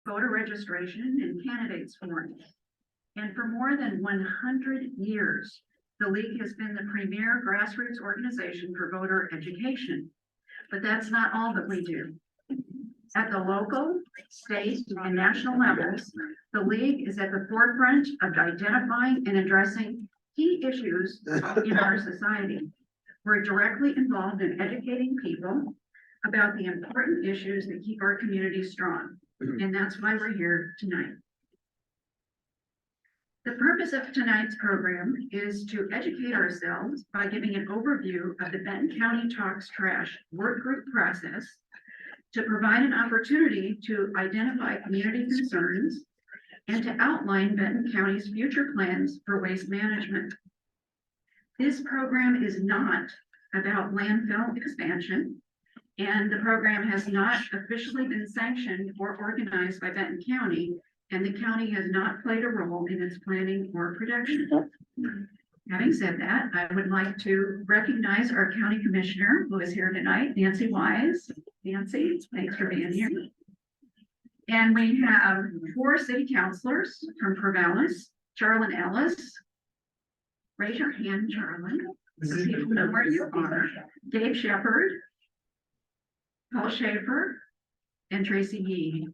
voter registration, and candidates forms. And for more than 100 years, the League has been the premier grassroots organization for voter education. But that's not all that we do. At the local, state, and national levels, the League is at the forefront of identifying and addressing key issues in our society. We're directly involved in educating people about the important issues that keep our community strong. And that's why we're here tonight. The purpose of tonight's program is to educate ourselves by giving an overview of the Benton County Talks Trash work group process, to provide an opportunity to identify community concerns, and to outline Benton County's future plans for waste management. This program is not about landfill expansion, and the program has not officially been sanctioned or organized by Benton County, and the county has not played a role in its planning or production. Having said that, I would like to recognize our county commissioner who is here tonight, Nancy Wise. Nancy, thanks for being here. And we have 4 city councilors from Corvallis: Charlene Ellis. Raise your hand, Charlene, so people know where you are. Dave Shepard, Paul Schaefer, and Tracy Yee.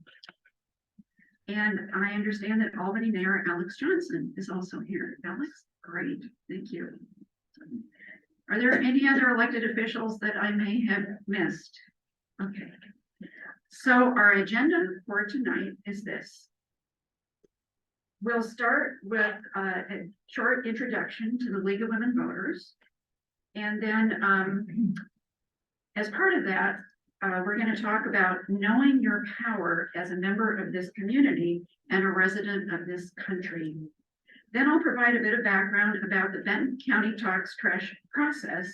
And I understand that Albany Mayor Alex Johnson is also here. Alex, great, thank you. Are there any other elected officials that I may have missed? Okay. So our agenda for tonight is this. We'll start with a short introduction to the League of Women Voters. And then as part of that, we're going to talk about knowing your power as a member of this community and a resident of this country. Then I'll provide a bit of background about the Benton County Talks Trash process.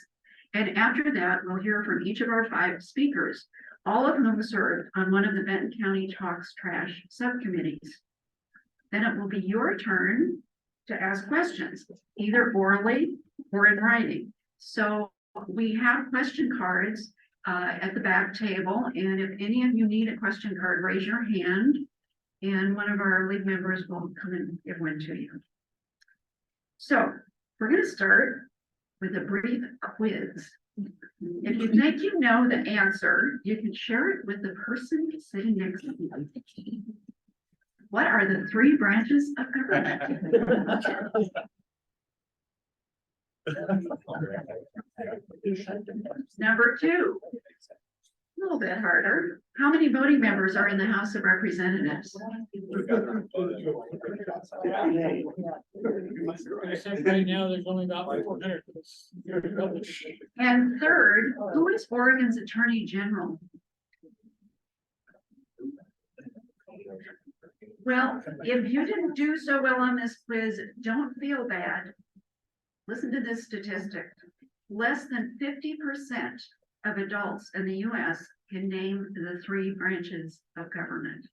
And after that, we'll hear from each of our 5 speakers, all of whom served on one of the Benton County Talks Trash subcommittees. Then it will be your turn to ask questions, either orally or in writing. So we have question cards at the back table, and if any of you need a question card, raise your hand, and one of our league members will come and give one to you. So we're going to start with a brief quiz. If you think you know the answer, you can share it with the person sitting next to you. What are the 3 branches of government? Number 2, a little bit harder. How many voting members are in the House of Representatives? Right now, there's only about 400. And third, who is Oregon's Attorney General? Well, if you didn't do so well on this quiz, don't feel bad. Listen to this statistic. Less than 50% of adults in the US can name the 3 branches of government.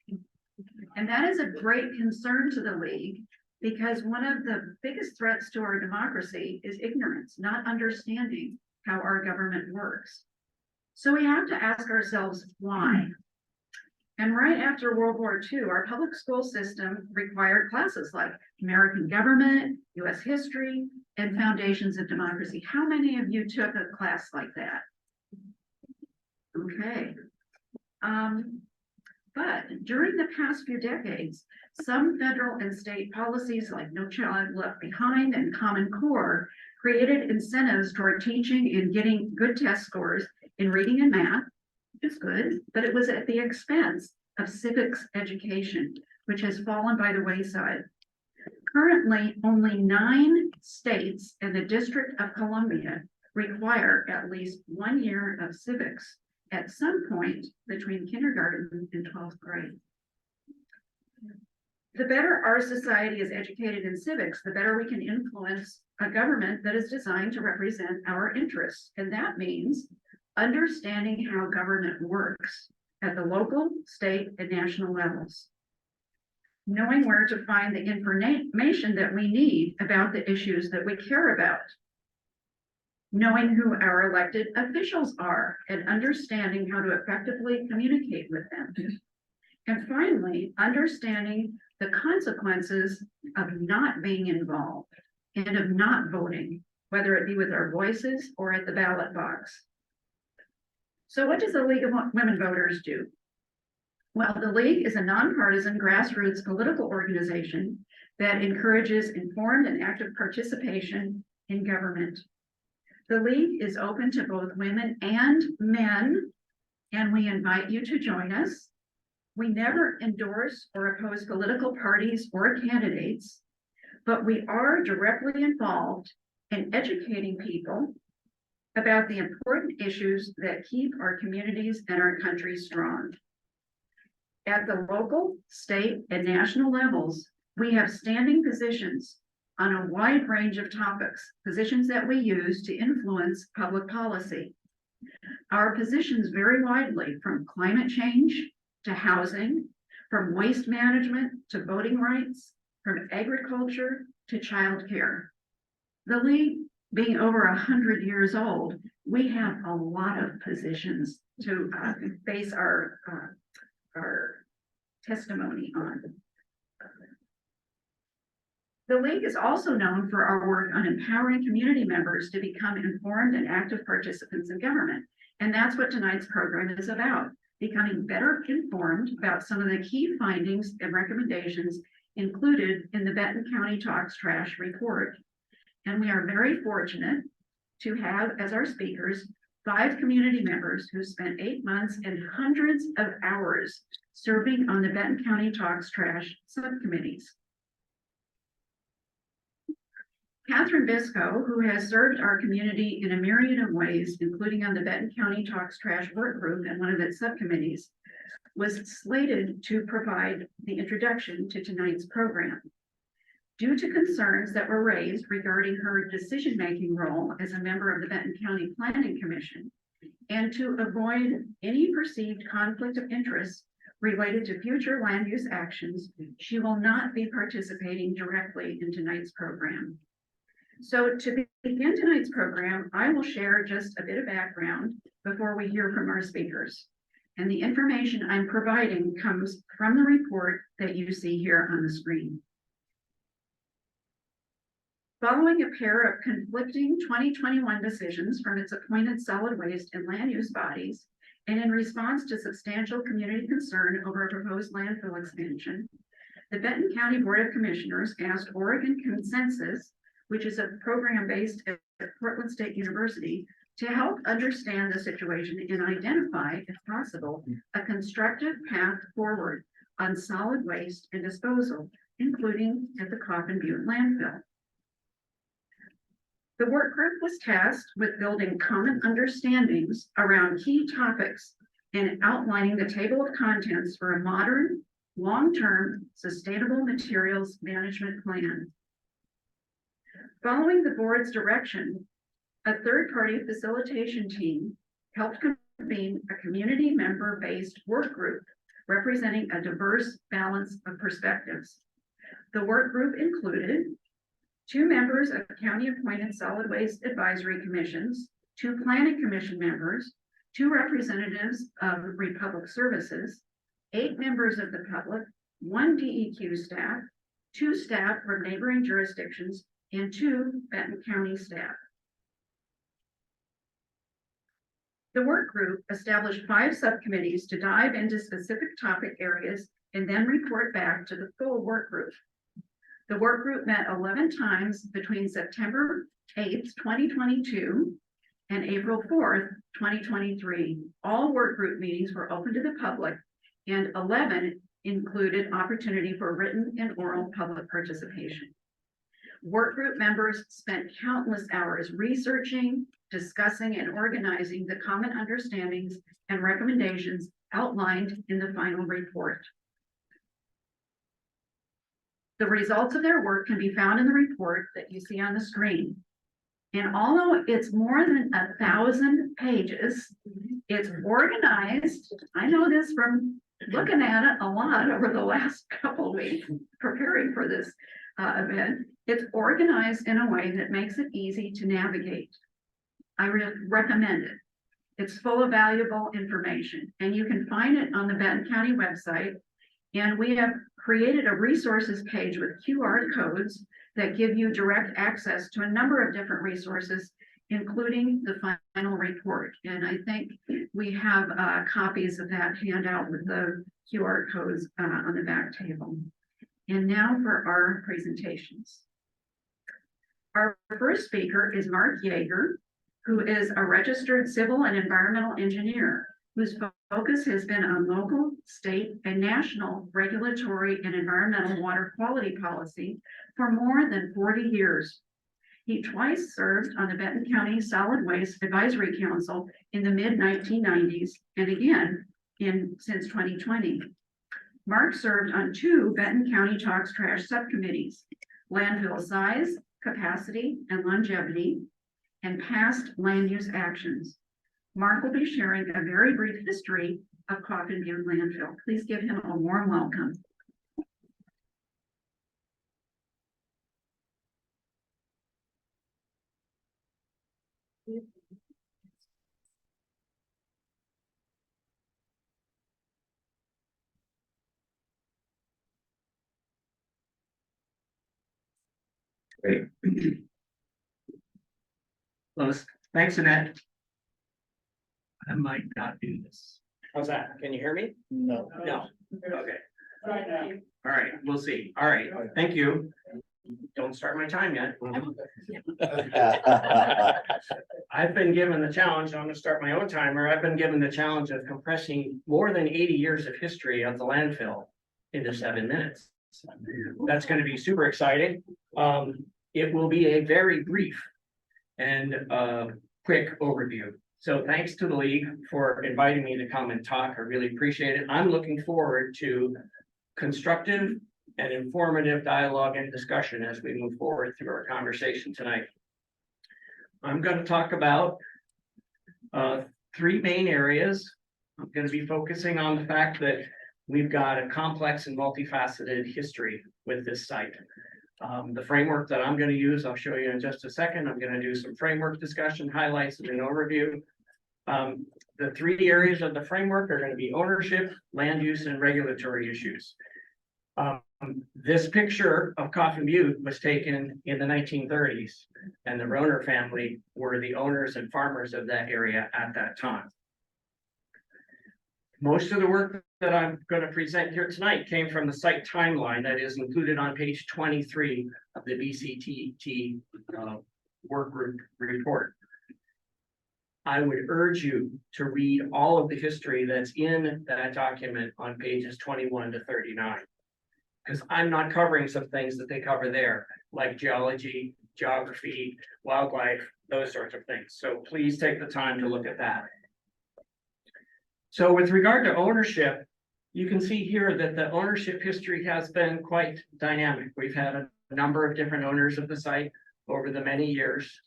And that is a great concern to the League, because one of the biggest threats to our democracy is ignorance, not understanding how our government works. So we have to ask ourselves why. And right after World War II, our public school system required classes like American government, US history, and foundations of democracy. How many of you took a class like that? Okay. But during the past few decades, some federal and state policies like No Child Left Behind and Common Core created incentives toward teaching and getting good test scores in reading and math, which is good, but it was at the expense of civics education, which has fallen by the wayside. Currently, only 9 states and the District of Columbia require at least 1 year of civics at some point between kindergarten and 12th grade. The better our society is educated in civics, the better we can influence a government that is designed to represent our interests. And that means understanding how government works at the local, state, and national levels. Knowing where to find the information that we need about the issues that we care about. Knowing who our elected officials are and understanding how to effectively communicate with them. And finally, understanding the consequences of not being involved and of not voting, whether it be with our voices or at the ballot box. So what does the League of Women Voters do? Well, the League is a nonpartisan grassroots political organization that encourages informed and active participation in government. The League is open to both women and men, and we invite you to join us. We never endorse or oppose political parties or candidates, but we are directly involved in educating people about the important issues that keep our communities and our country strong. At the local, state, and national levels, we have standing positions on a wide range of topics, positions that we use to influence public policy. Our positions vary widely from climate change to housing, from waste management to voting rights, from agriculture to childcare. The League, being over 100 years old, we have a lot of positions to base our testimony on. The League is also known for our work on empowering community members to become informed and active participants in government. And that's what tonight's program is about, becoming better informed about some of the key findings and recommendations included in the Benton County Talks Trash report. And we are very fortunate to have as our speakers 5 community members who spent 8 months and hundreds of hours serving on the Benton County Talks Trash subcommittees. Catherine Biscoe, who has served our community in a myriad of ways, including on the Benton County Talks Trash work group and one of its subcommittees, was slated to provide the introduction to tonight's program. Due to concerns that were raised regarding her decision-making role as a member of the Benton County Planning Commission, and to avoid any perceived conflict of interest related to future land use actions, she will not be participating directly in tonight's program. So to begin tonight's program, I will share just a bit of background before we hear from our speakers. And the information I'm providing comes from the report that you see here on the screen. Following a pair of conflicting 2021 decisions from its appointed solid waste and land use bodies, and in response to substantial community concern over a proposed landfill expansion, the Benton County Board of Commissioners asked Oregon Consensus, which is a program based at Portland State University, to help understand the situation and identify, if possible, a constructive path forward on solid waste and disposal, including at the Coffin Butte landfill. The work group was tasked with building common understandings around key topics and outlining the table of contents for a modern, long-term, sustainable materials management plan. Following the board's direction, a third-party facilitation team helped convene a community member-based work group representing a diverse balance of perspectives. The work group included 2 members of county-appointed solid waste advisory commissions, 2 planning commission members, 2 representatives of Republic Services, 8 members of the public, 1 DEQ staff, 2 staff from neighboring jurisdictions, and 2 Benton County staff. The work group established 5 subcommittees to dive into specific topic areas and then report back to the full work group. The work group met 11 times between September 8th, 2022 and April 4th, 2023. All work group meetings were open to the public, and 11 included opportunity for written and oral public participation. Work group members spent countless hours researching, discussing, and organizing the common understandings and recommendations outlined in the final report. The results of their work can be found in the report that you see on the screen. And although it's more than 1,000 pages, it's organized. I know this from looking at it a lot over the last couple of weeks, preparing for this event. It's organized in a way that makes it easy to navigate. I recommend it. It's full of valuable information, and you can find it on the Benton County website. And we have created a resources page with QR codes that give you direct access to a number of different resources, including the final report. And I think we have copies of that handout with the QR codes on the back table. And now for our presentations. Our first speaker is Mark Yeager, who is a registered civil and environmental engineer, whose focus has been on local, state, and national regulatory and environmental water quality policy for more than 40 years. He twice served on the Benton County Solid Waste Advisory Council in the mid-1990s and again since 2020. Mark served on 2 Benton County Talks Trash subcommittees, landfill size, capacity, and longevity, and past land use actions. Mark will be sharing a very brief history of Coffin Butte landfill. Please give him a warm welcome. Great. Lois, thanks, Annette. I might not do this. How's that? Can you hear me? No. No. Okay. Right now. All right, we'll see. All right, thank you. Don't start my time yet. I've been given the challenge, I'm gonna start my own timer. I've been given the challenge of compressing more than 80 years of history of the landfill into 7 minutes. That's gonna be super exciting. It will be a very brief and quick overview. So thanks to the league for inviting me to come and talk. I really appreciate it. I'm looking forward to constructive and informative dialogue and discussion as we move forward through our conversation tonight. I'm going to talk about 3 main areas. I'm going to be focusing on the fact that we've got a complex and multifaceted history with this site. The framework that I'm going to use, I'll show you in just a second. I'm going to do some framework discussion, highlights, and an overview. The 3 areas of the framework are going to be ownership, land use, and regulatory issues. This picture of Coffin Butte was taken in the 1930s, and the Roner family were the owners and farmers of that area at that time. Most of the work that I'm going to present here tonight came from the site timeline that is included on page 23 of the BCTT workgroup report. I would urge you to read all of the history that's in that document on pages 21 to 39. Because I'm not covering some things that they cover there, like geology, geography, wildlife, those sorts of things. So please take the time to look at that. So with regard to ownership, you can see here that the ownership history has been quite dynamic. We've had a number of different owners of the site over the many years.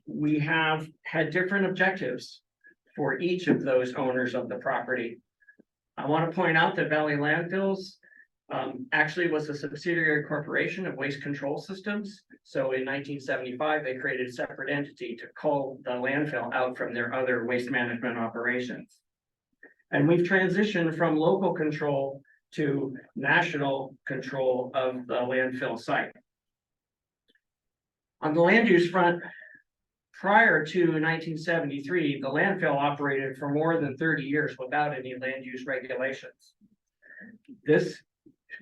We have had different objectives for each of those owners of the property. I want to point out that Valley Landfills actually was a subsidiary corporation of Waste Control Systems. So in 1975, they created a separate entity to cull the landfill out from their other waste management operations. And we've transitioned from local control to national control of the landfill site. On the land use front, prior to 1973, the landfill operated for more than 30 years without any land use regulations. This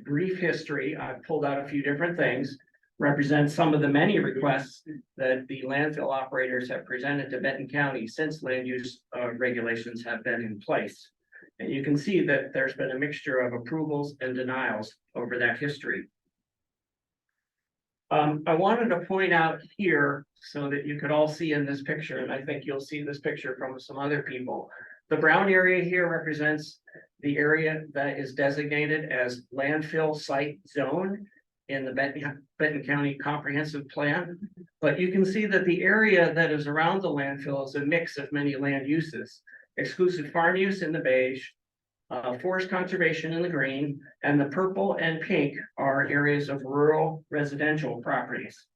brief history, I've pulled out a few different things, represents some of the many requests that the landfill operators have presented to Benton County since land use regulations have been in place. And you can see that there's been a mixture of approvals and denials over that history. I wanted to point out here so that you could all see in this picture, and I think you'll see this picture from some other people. The brown area here represents the area that is designated as landfill site zone in the Benton County Comprehensive Plan. But you can see that the area that is around the landfill is a mix of many land uses. Exclusive farm use in the beige, forest conservation in the green, and the purple and pink are areas of rural residential properties.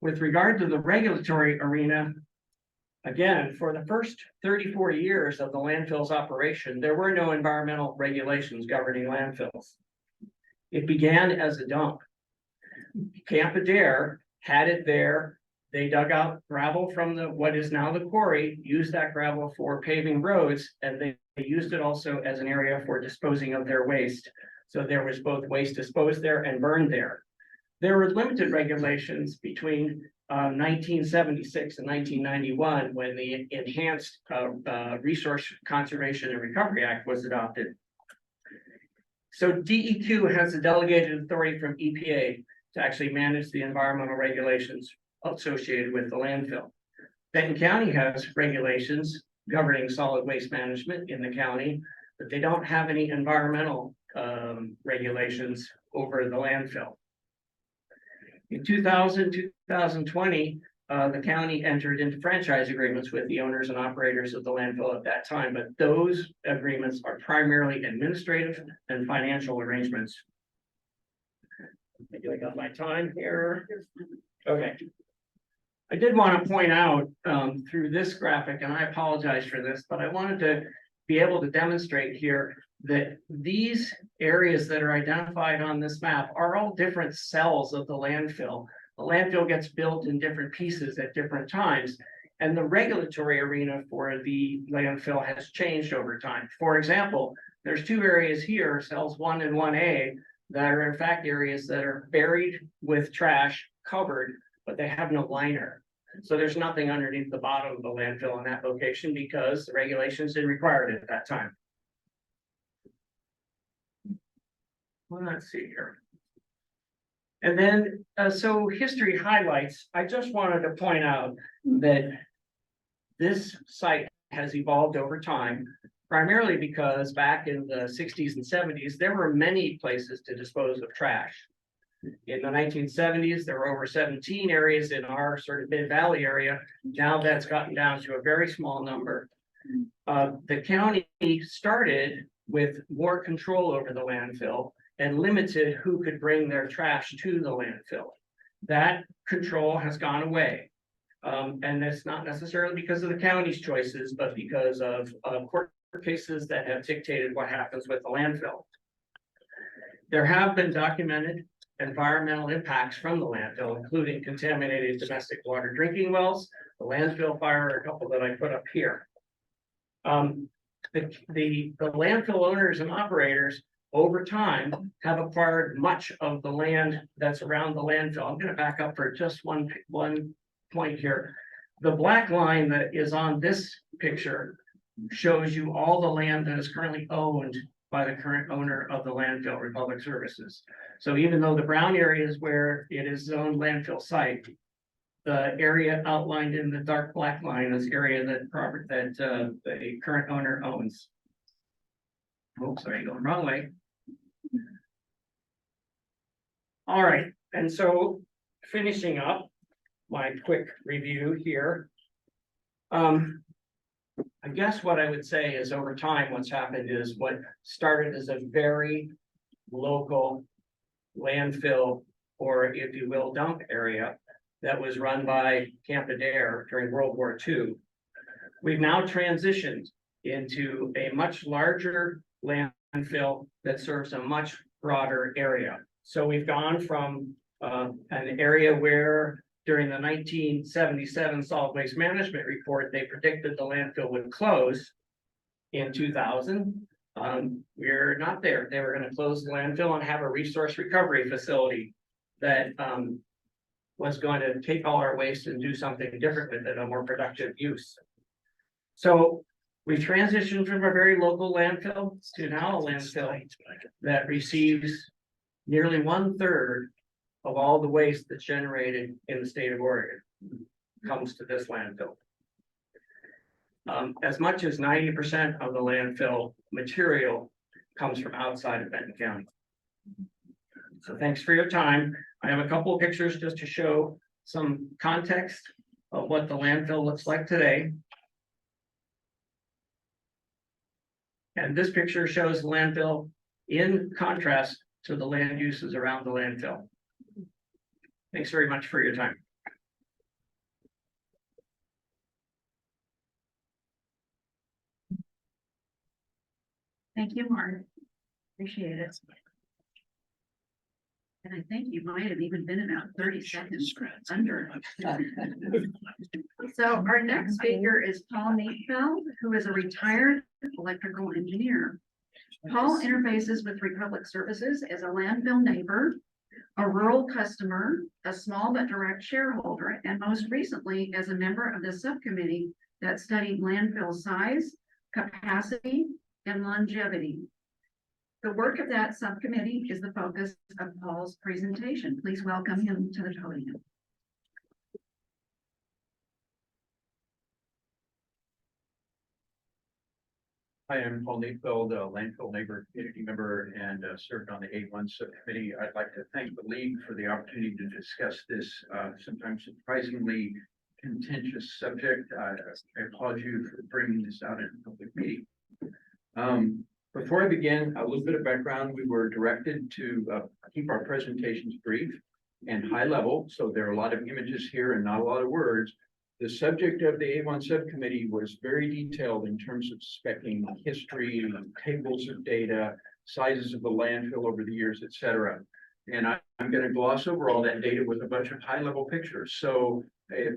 With regard to the regulatory arena, Again, for the first 34 years of the landfill's operation, there were no environmental regulations governing landfills. It began as a dump. Camp Adair had it there. They dug out gravel from what is now the quarry, used that gravel for paving roads, and they used it also as an area for disposing of their waste. So there was both waste disposed there and burned there. There were limited regulations between 1976 and 1991 when the Enhanced Resource Conservation and Recovery Act was adopted. So DEQ has a delegated authority from EPA to actually manage the environmental regulations associated with the landfill. Benton County has regulations governing solid waste management in the county, but they don't have any environmental regulations over the landfill. In 2020, the county entered into franchise agreements with the owners and operators of the landfill at that time, but those agreements are primarily administrative and financial arrangements. I got my time here. Okay. I did want to point out through this graphic, and I apologize for this, but I wanted to be able to demonstrate here that these areas that are identified on this map are all different cells of the landfill. The landfill gets built in different pieces at different times, and the regulatory arena for the landfill has changed over time. For example, there's two areas here, cells 1 and 1A, that are in fact areas that are buried with trash, covered, but they have no liner. So there's nothing underneath the bottom of the landfill in that location because the regulations didn't require it at that time. Well, let's see here. And then, so history highlights, I just wanted to point out that this site has evolved over time, primarily because back in the 60s and 70s, there were many places to dispose of trash. In the 1970s, there were over 17 areas in our sort of mid-valley area. Now that's gotten down to a very small number. The county started with more control over the landfill and limited who could bring their trash to the landfill. That control has gone away. And that's not necessarily because of the county's choices, but because of court cases that have dictated what happens with the landfill. There have been documented environmental impacts from the landfill, including contaminated domestic water drinking wells, the landfill fire, a couple that I put up here. The landfill owners and operators over time have acquired much of the land that's around the landfill. I'm going to back up for just one point here. The black line that is on this picture shows you all the land that is currently owned by the current owner of the landfill, Republic Services. So even though the brown area is where it is zoned landfill site, the area outlined in the dark black line is area that the current owner owns. Oops, sorry, going wrong way. All right, and so finishing up my quick review here. I guess what I would say is over time, what's happened is what started as a very local landfill, or if you will, dump area that was run by Camp Adair during World War II. We've now transitioned into a much larger landfill that serves a much broader area. So we've gone from an area where during the 1977 Solid Waste Management Report, they predicted the landfill would close in 2000. We're not there. They were going to close the landfill and have a resource recovery facility that was going to take all our waste and do something different with it, a more productive use. So we transitioned from a very local landfill to now a landfill that receives nearly 1/3 of all the waste that's generated in the state of Oregon comes to this landfill. As much as 90% of the landfill material comes from outside of Benton County. So thanks for your time. I have a couple of pictures just to show some context of what the landfill looks like today. And this picture shows the landfill in contrast to the land uses around the landfill. Thanks very much for your time. Thank you, Mark. Appreciate it. And I think you might have even been about 30 seconds under. So our next speaker is Paul Neatfeld, who is a retired electrical engineer. Paul interfaces with Republic Services as a landfill neighbor, a rural customer, a small but direct shareholder, and most recently as a member of the subcommittee that studied landfill size, capacity, and longevity. The work of that subcommittee is the focus of Paul's presentation. Please welcome him to the podium. Hi, I'm Paul Neatfeld, a landfill neighbor community member and served on the A1 subcommittee. I'd like to thank the league for the opportunity to discuss this sometimes surprisingly contentious subject. I applaud you for bringing this out in a public meeting. Before I begin, a little bit of background. We were directed to keep our presentations brief and high level, so there are a lot of images here and not a lot of words. The subject of the A1 subcommittee was very detailed in terms of speccing history, tables of data, sizes of the landfill over the years, et cetera. And I'm going to gloss over all that data with a bunch of high level pictures. So if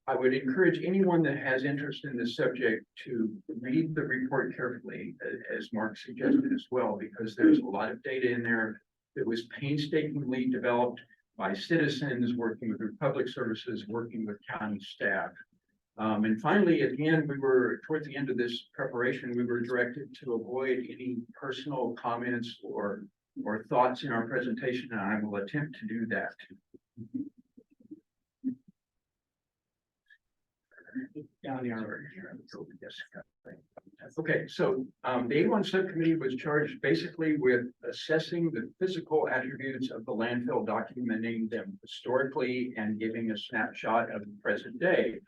I would encourage anyone that has interest in this subject to read the report carefully, as Mark suggested as well, because there's a lot of data in there that was painstakingly developed by citizens, working with Republic Services, working with county staff. And finally, at the end, towards the end of this preparation, we were directed to avoid any personal comments or thoughts in our presentation, and I will attempt to do that. Okay, so the A1 subcommittee was charged basically with assessing the physical attributes of the landfill, documenting them historically and giving a snapshot of the present day.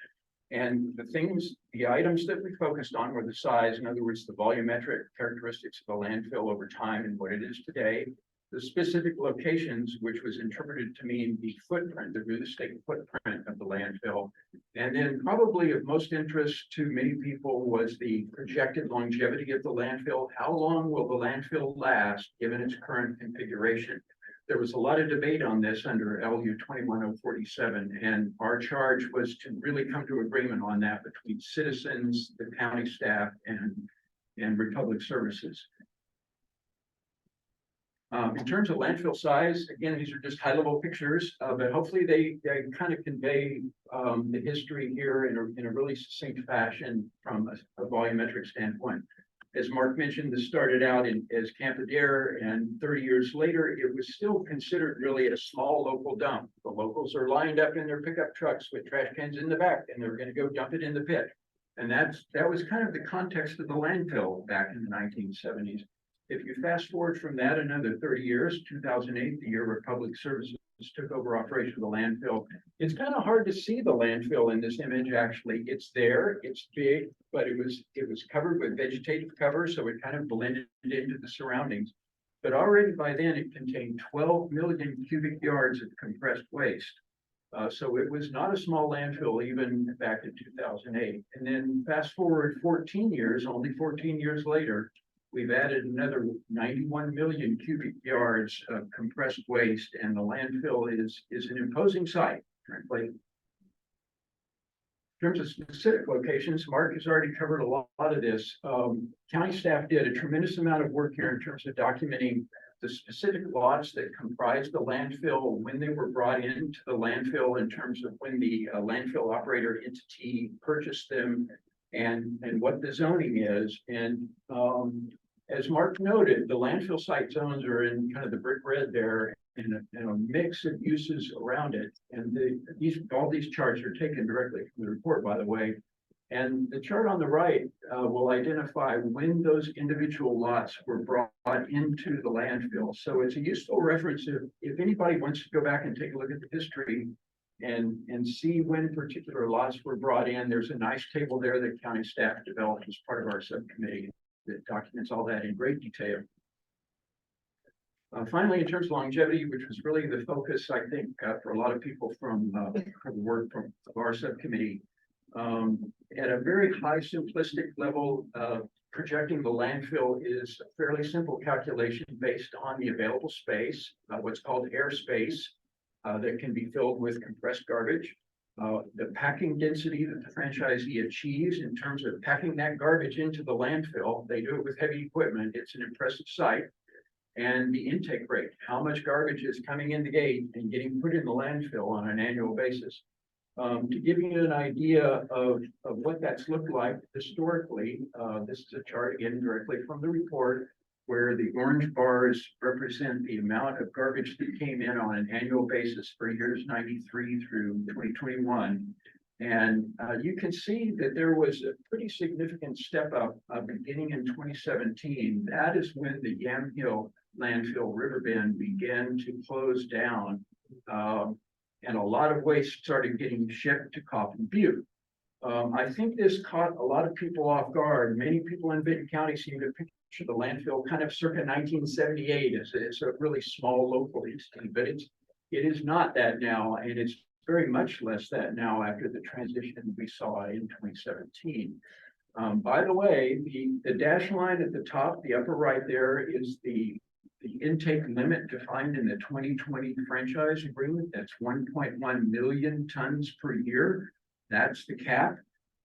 And the items that we focused on were the size, in other words, the volumetric characteristics of the landfill over time and what it is today, the specific locations, which was interpreted to mean the footprint, the real estate footprint of the landfill. And then probably of most interest to many people was the projected longevity of the landfill. How long will the landfill last given its current configuration? There was a lot of debate on this under LU 21047, and our charge was to really come to agreement on that between citizens, the county staff, and Republic Services. In terms of landfill size, again, these are just high-level pictures, but hopefully they kind of convey the history here in a really succinct fashion from a volumetric standpoint. As Mark mentioned, this started out as Camp Adair, and 30 years later, it was still considered really a small local dump. The locals are lined up in their pickup trucks with trash cans in the back, and they're going to go dump it in the pit. And that was kind of the context of the landfill back in the 1970s. If you fast forward from that another 30 years, 2008, the year Republic Services took over operation of the landfill, it's kind of hard to see the landfill in this image. Actually, it's there, it's big, but it was covered with vegetative cover, so it kind of blended into the surroundings. But already by then, it contained 12 million cubic yards of compressed waste. So it was not a small landfill even back in 2008. And then fast forward 14 years, only 14 years later, we've added another 91 million cubic yards of compressed waste, and the landfill is an imposing sight, frankly. In terms of specific locations, Mark has already covered a lot of this. County staff did a tremendous amount of work here in terms of documenting the specific lots that comprise the landfill, when they were brought into the landfill, in terms of when the landfill operator entity purchased them, and what the zoning is. And as Mark noted, the landfill site zones are in kind of the brick red there, and a mix of uses around it. And all these charts are taken directly from the report, by the way. And the chart on the right will identify when those individual lots were brought into the landfill. So it's a useful reference if anybody wants to go back and take a look at the history and see when particular lots were brought in. There's a nice table there that county staff developed as part of our subcommittee that documents all that in great detail. Finally, in terms of longevity, which was really the focus, I think, for a lot of people from the work of our subcommittee, At a very high simplistic level, projecting the landfill is a fairly simple calculation based on the available space, what's called airspace, that can be filled with compressed garbage. The packing density that the franchisee achieves in terms of packing that garbage into the landfill, they do it with heavy equipment. It's an impressive sight. And the intake rate, how much garbage is coming in the gate and getting put in the landfill on an annual basis. To give you an idea of what that's looked like historically, this is a chart again directly from the report, where the orange bars represent the amount of garbage that came in on an annual basis for years 93 through 2021. And you can see that there was a pretty significant step up beginning in 2017. That is when the Yamhill landfill Riverbend began to close down. And a lot of waste started getting shipped to Coffin, Butte. I think this caught a lot of people off guard. Many people in Benton County seem to picture the landfill kind of circa 1978 as it's a really small local entity, but it is not that now, and it's very much less that now after the transition we saw in 2017. By the way, the dash line at the top, the upper right there, is the intake limit defined in the 2020 franchise agreement. That's 1.1 million tons per year. That's the cap.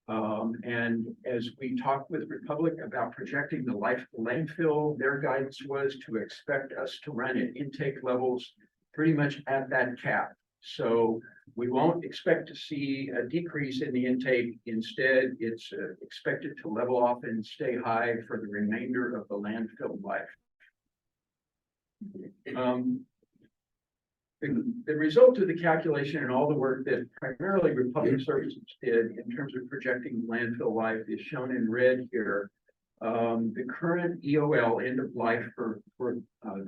And as we talked with Republic about projecting the life of the landfill, their guidance was to expect us to run at intake levels pretty much at that cap. So we won't expect to see a decrease in the intake. Instead, it's expected to level off and stay high for the remainder of the landfill life. The result of the calculation and all the work that primarily Republic Services did in terms of projecting landfill life is shown in red here. The current EOL end of life for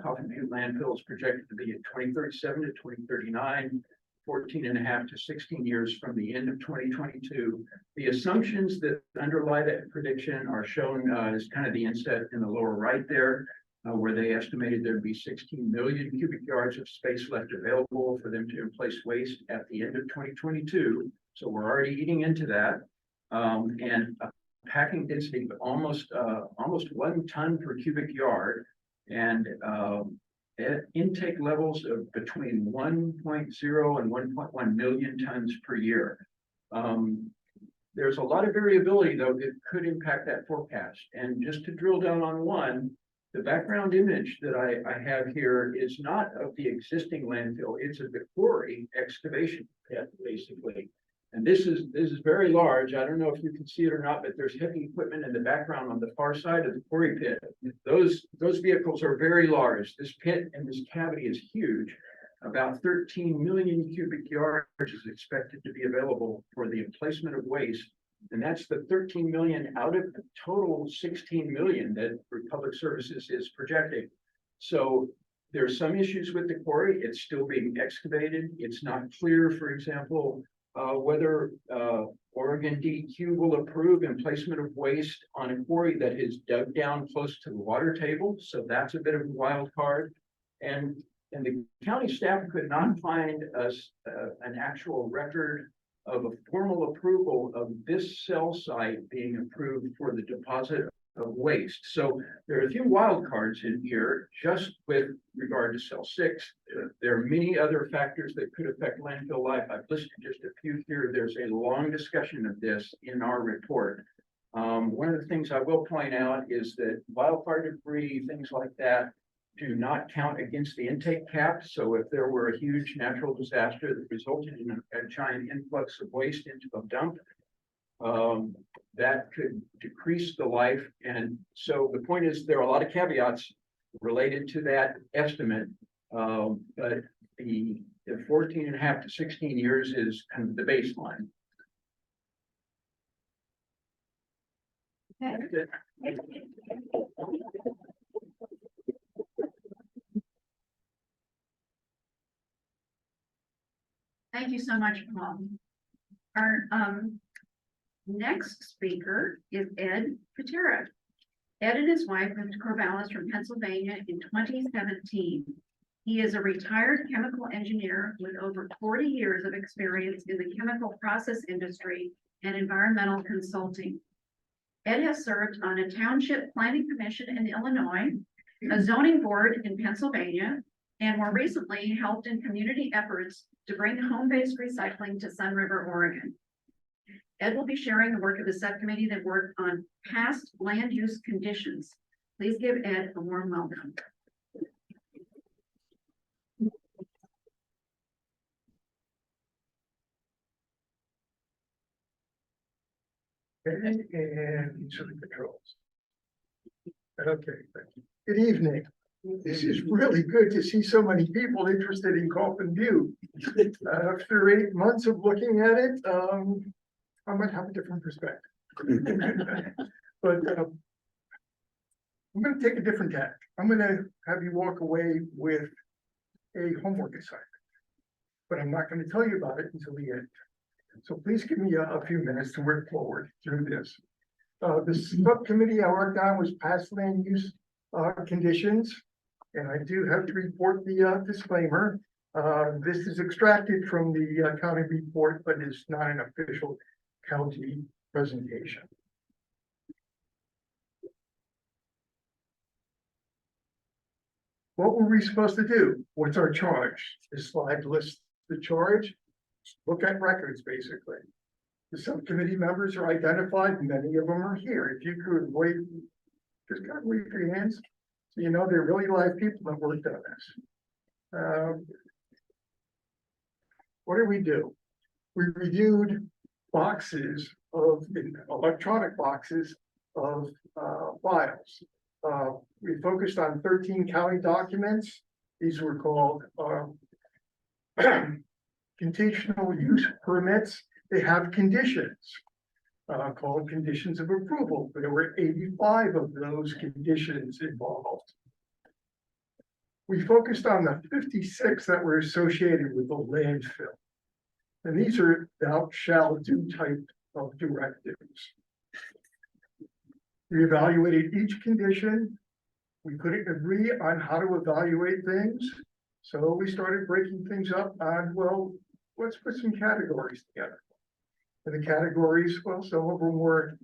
Coffin Butte landfill is projected to be at 2037 to 2039, 14.5 to 16 years from the end of 2022. The assumptions that underlie that prediction are shown as kind of the inset in the lower right there. Where they estimated there'd be 16 million cubic yards of space left available for them to replace waste at the end of 2022. So we're already eating into that. And a packing density of almost 1 ton per cubic yard, and at intake levels of between 1.0 and 1.1 million tons per year. There's a lot of variability though that could impact that forecast. And just to drill down on one, the background image that I have here is not of the existing landfill. It's of the quarry excavation pit, basically. And this is very large. I don't know if you can see it or not, but there's heavy equipment in the background on the far side of the quarry pit. Those vehicles are very large. This pit and this cavity is huge. About 13 million cubic yards is expected to be available for the emplacement of waste. And that's the 13 million out of the total 16 million that Republic Services is projecting. So there's some issues with the quarry. It's still being excavated. It's not clear, for example, whether Oregon DEQ will approve emplacement of waste on a quarry that is dug down close to the water table. So that's a bit of a wild card. And the county staff could not find us an actual record of a formal approval of this cell site being approved for the deposit of waste. So there are a few wild cards in here just with regard to cell 6. There are many other factors that could affect landfill life. I've listed just a few here. There's a long discussion of this in our report. One of the things I will point out is that wildfire debris, things like that, do not count against the intake cap. So if there were a huge natural disaster that resulted in a giant influx of waste into a dump, that could decrease the life. And so the point is there are a lot of caveats related to that estimate. But the 14.5 to 16 years is kind of the baseline. Okay. Thank you so much, Paul. Our next speaker is Ed Patera. Ed and his wife moved to Corvallis from Pennsylvania in 2017. He is a retired chemical engineer with over 40 years of experience in the chemical process industry and environmental consulting. Ed has served on a township planning commission in Illinois, a zoning board in Pennsylvania, and more recently helped in community efforts to bring home-based recycling to Sun River, Oregon. Ed will be sharing the work of the subcommittee that worked on past land use conditions. Please give Ed a warm welcome. And each of the controls. Okay, thank you. Good evening. This is really good to see so many people interested in Coffin Butte. After 8 months of looking at it, I might have a different perspective. But I'm gonna take a different tack. I'm gonna have you walk away with a homework assignment. But I'm not gonna tell you about it until the end. So please give me a few minutes to work forward through this. The subcommittee I worked on was past land use conditions. And I do have to report the disclaimer. This is extracted from the county report, but is not an official county presentation. What were we supposed to do? What's our charge? This slide lists the charge. Look at records, basically. The subcommittee members are identified. Many of them are here. If you could wait, just kind of wave your hands. So you know they're really live people that worked on this. What did we do? We reviewed boxes of electronic boxes of files. We focused on 13 county documents. These were called conditional use permits. They have conditions called conditions of approval. There were 85 of those conditions involved. We focused on the 56 that were associated with the landfill. And these are thou shall do type of directives. We evaluated each condition. We couldn't agree on how to evaluate things. So we started breaking things up on, well, let's put some categories together. And the categories, well, some of them were,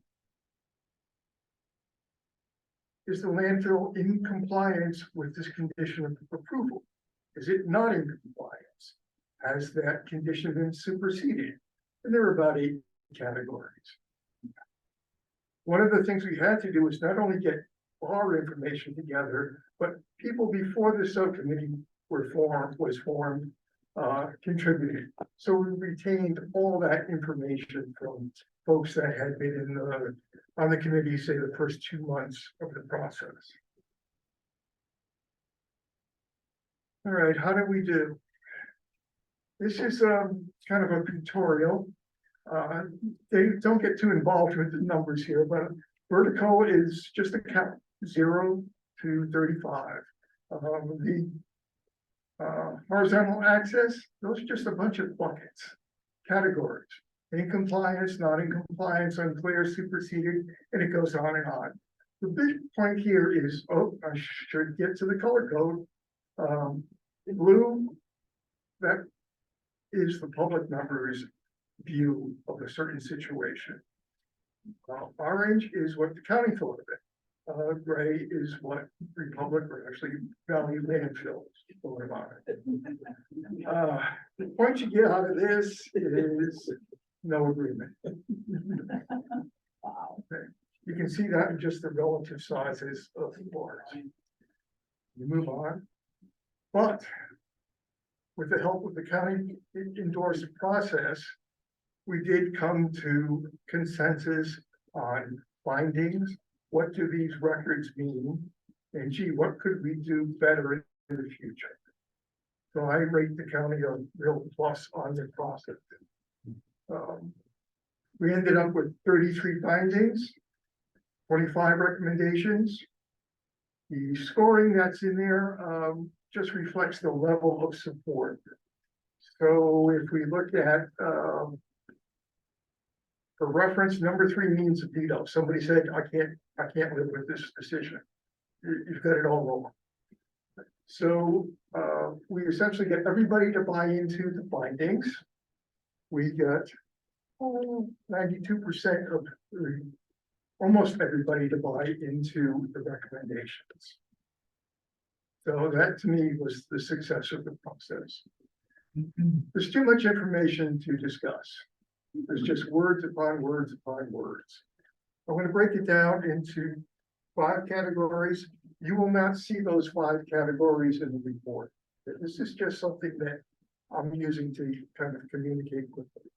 is the landfill in compliance with this condition of approval? Is it not in compliance? Has that condition been superseded? And there were about 8 categories. One of the things we had to do was not only get our information together, but people before the subcommittee was formed, contributed. So we retained all that information from folks that had been on the committee, say the first 2 months of the process. All right, how did we do? This is kind of a tutorial. They don't get too involved with the numbers here, but vertical is just a count 0 to 35. The horizontal axis, those are just a bunch of buckets, categories. In compliance, not in compliance, unclear, superseded, and it goes on and on. The big point here is, oh, I should get to the color code. Blue, that is the public member's view of a certain situation. Orange is what the county thought of it. Gray is what Republic, or actually Valley Landfill thought about it. The point you get out of this is no agreement. Wow. Okay. You can see that in just the relative sizes of the bars. You move on. But with the help of the county endorsed process, we did come to consensus on findings. What do these records mean? And gee, what could we do better in the future? So I rate the county a real plus on the process. We ended up with 33 findings, 25 recommendations. The scoring that's in there just reflects the level of support. So if we look at, for reference, number 3 means a veto. Somebody said, I can't live with this decision. You've got it all wrong. So we essentially get everybody to buy into the findings. We get 92% of almost everybody to buy into the recommendations. So that to me was the success of the process. There's too much information to discuss. There's just words upon words upon words. I'm going to break it down into 5 categories. You will not see those 5 categories in the report. This is just something that I'm using to kind of communicate quickly.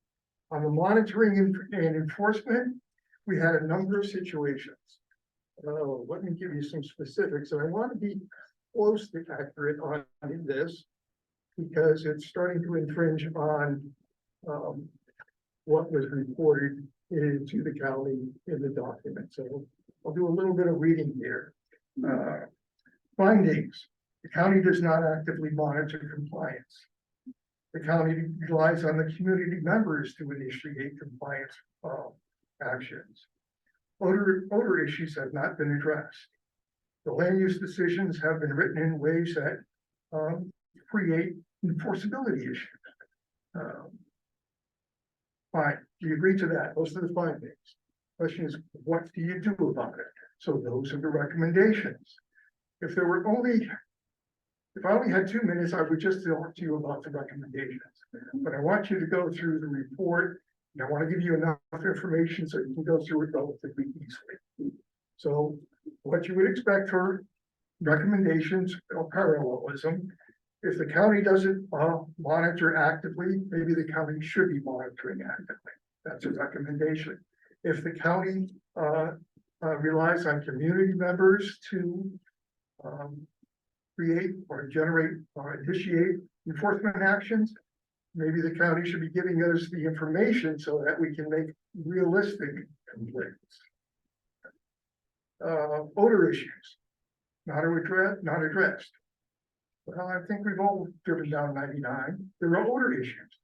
On the monitoring and enforcement, we had a number of situations. Let me give you some specifics. And I want to be close to accurate on this because it's starting to infringe on what was reported to the county in the document. So I'll do a little bit of reading here. Findings. The county does not actively monitor compliance. The county relies on the community members to initiate compliance actions. Odor issues have not been addressed. The land use decisions have been written in ways that create enforceability issues. Fine, do you agree to that? Those are the findings. Question is, what do you do about it? So those are the recommendations. If I only had 2 minutes, I would just talk to you about the recommendations. But I want you to go through the report, and I want to give you enough information so you can go through it relatively easily. So what you would expect for recommendations or parallelism, if the county doesn't monitor actively, maybe the county should be monitoring actively. That's a recommendation. If the county relies on community members to create or generate or initiate enforcement actions, maybe the county should be giving us the information so that we can make realistic complaints. Odor issues, not addressed. Well, I think we've all driven down 99. There are odor issues.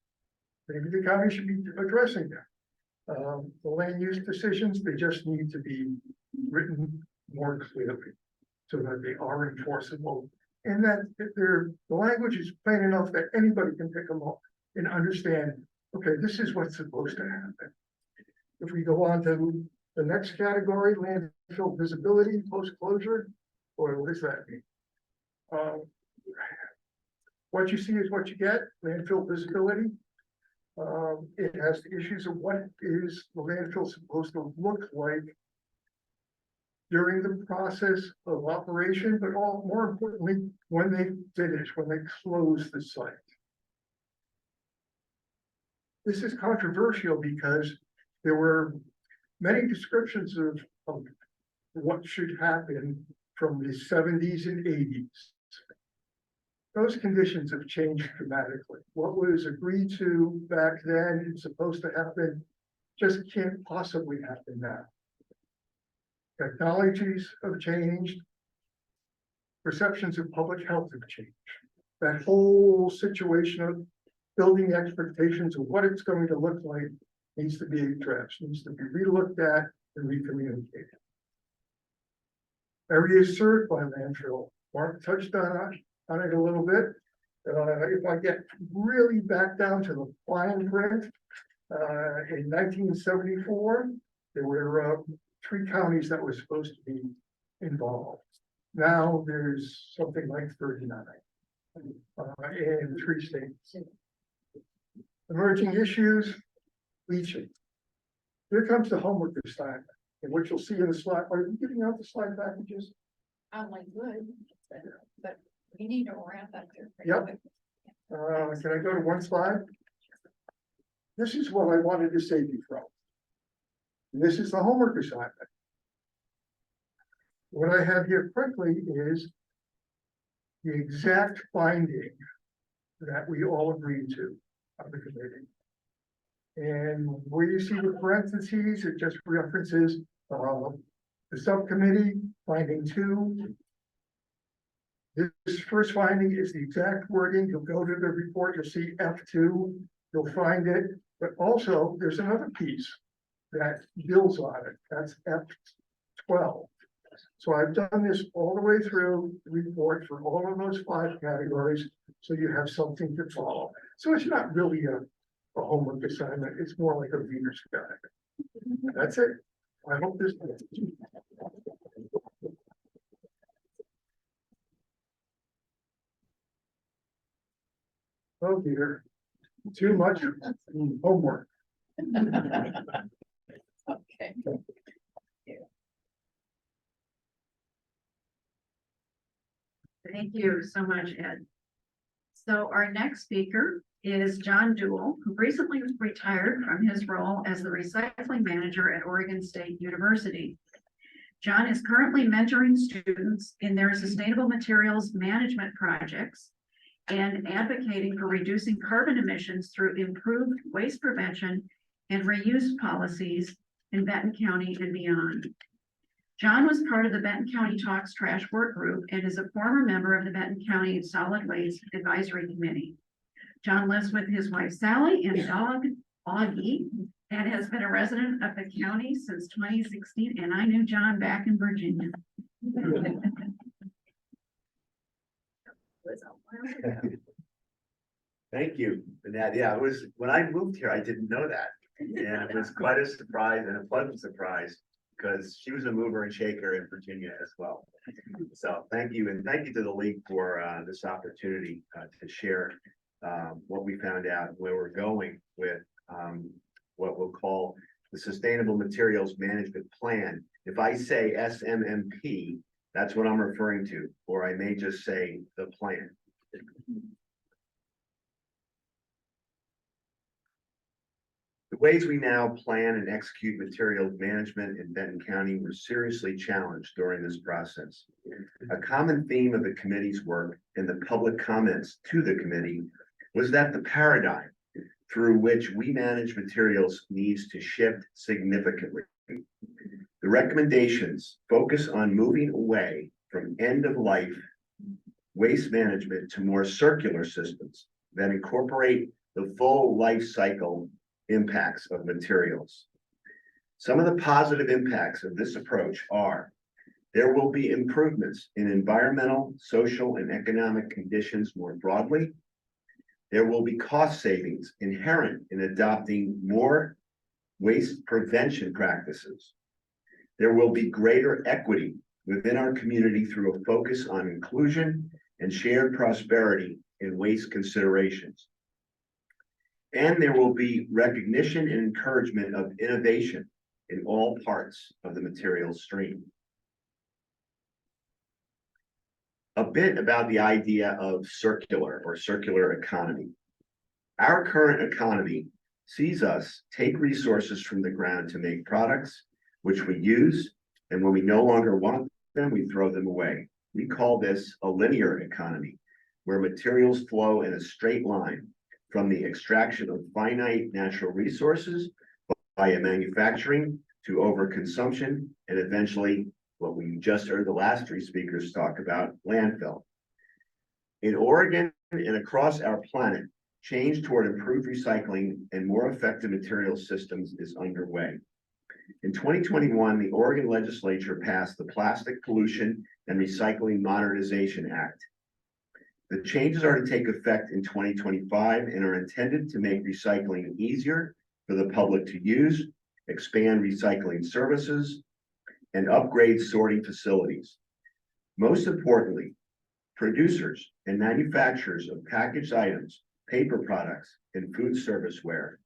Maybe the county should be addressing them. The land use decisions, they just need to be written more clearly so that they are enforceable. And that the language is plain enough that anybody can pick them up and understand, okay, this is what's supposed to happen. If we go on to the next category, landfill visibility, post-closure, boy, what does that mean? What you see is what you get, landfill visibility. It has the issues of what is the landfill supposed to look like during the process of operation, but more importantly, when they finish, when they close the site. This is controversial because there were many descriptions of what should happen from the 70s and 80s. Those conditions have changed dramatically. What was agreed to back then and supposed to happen just can't possibly happen now. Technologies have changed. Perceptions of public health have changed. That whole situation of building expectations of what it's going to look like needs to be addressed, needs to be relooked at and recommunicated. Areas served by landfill. Mark touched on it a little bit. If I get really back down to the fine print, in 1974, there were 3 counties that were supposed to be involved. Now there's something like 39 in 3 states. Emerging issues, leaching. Here comes the homework assignment, and what you'll see in the slide. Are you giving out the slide packages? Like good, but we need to wrap up here. Yep. Can I go to one slide? This is what I wanted to save you from. And this is the homework assignment. What I have here quickly is the exact finding that we all agreed to on the committee. And where you see the parentheses, it just references the subcommittee finding 2. This first finding is the exact wording. You'll go to the report, you'll see F2, you'll find it, but also there's another piece that builds on it. That's F12. So I've done this all the way through the report for all of those 5 categories, so you have something to follow. So it's not really a homework assignment. It's more like a reader's guide. That's it. I hope this. Oh dear, too much homework. Okay. Thank you so much, Ed. So our next speaker is John Dewell, who recently retired from his role as the recycling manager at Oregon State University. John is currently mentoring students in their sustainable materials management projects and advocating for reducing carbon emissions through improved waste prevention and reuse policies in Benton County and beyond. John was part of the Benton County Talks Trash work group and is a former member of the Benton County Solid Waste Advisory Committee. John lives with his wife Sally and dog Augie and has been a resident of the county since 2016. And I knew John back in Virginia. Thank you for that. Yeah, it was, when I moved here, I didn't know that. And it was quite a surprise and a pleasant surprise because she was a mover and shaker in Virginia as well. So thank you. And thank you to the league for this opportunity to share what we found out, where we're going with what we'll call the Sustainable Materials Management Plan. If I say SMMP, that's what I'm referring to, or I may just say the plan. The ways we now plan and execute materials management in Benton County were seriously challenged during this process. A common theme of the committee's work and the public comments to the committee was that the paradigm through which we manage materials needs to shift significantly. The recommendations focus on moving away from end-of-life waste management to more circular systems that incorporate the full life cycle impacts of materials. Some of the positive impacts of this approach are: there will be improvements in environmental, social, and economic conditions more broadly. There will be cost savings inherent in adopting more waste prevention practices. There will be greater equity within our community through a focus on inclusion and shared prosperity in waste considerations. And there will be recognition and encouragement of innovation in all parts of the materials stream. A bit about the idea of circular or circular economy. Our current economy sees us take resources from the ground to make products which we use, and when we no longer want them, we throw them away. We call this a linear economy, where materials flow in a straight line from the extraction of finite natural resources via manufacturing to overconsumption, and eventually what we just heard the last three speakers talk about, landfill. In Oregon and across our planet, change toward improved recycling and more effective material systems is underway. In 2021, the Oregon legislature passed the Plastic Pollution and Recycling Modernization Act. The changes are to take effect in 2025 and are intended to make recycling easier for the public to use, expand recycling services, and upgrade sorting facilities. Most importantly, producers and manufacturers of packaged items, paper products, and food serviceware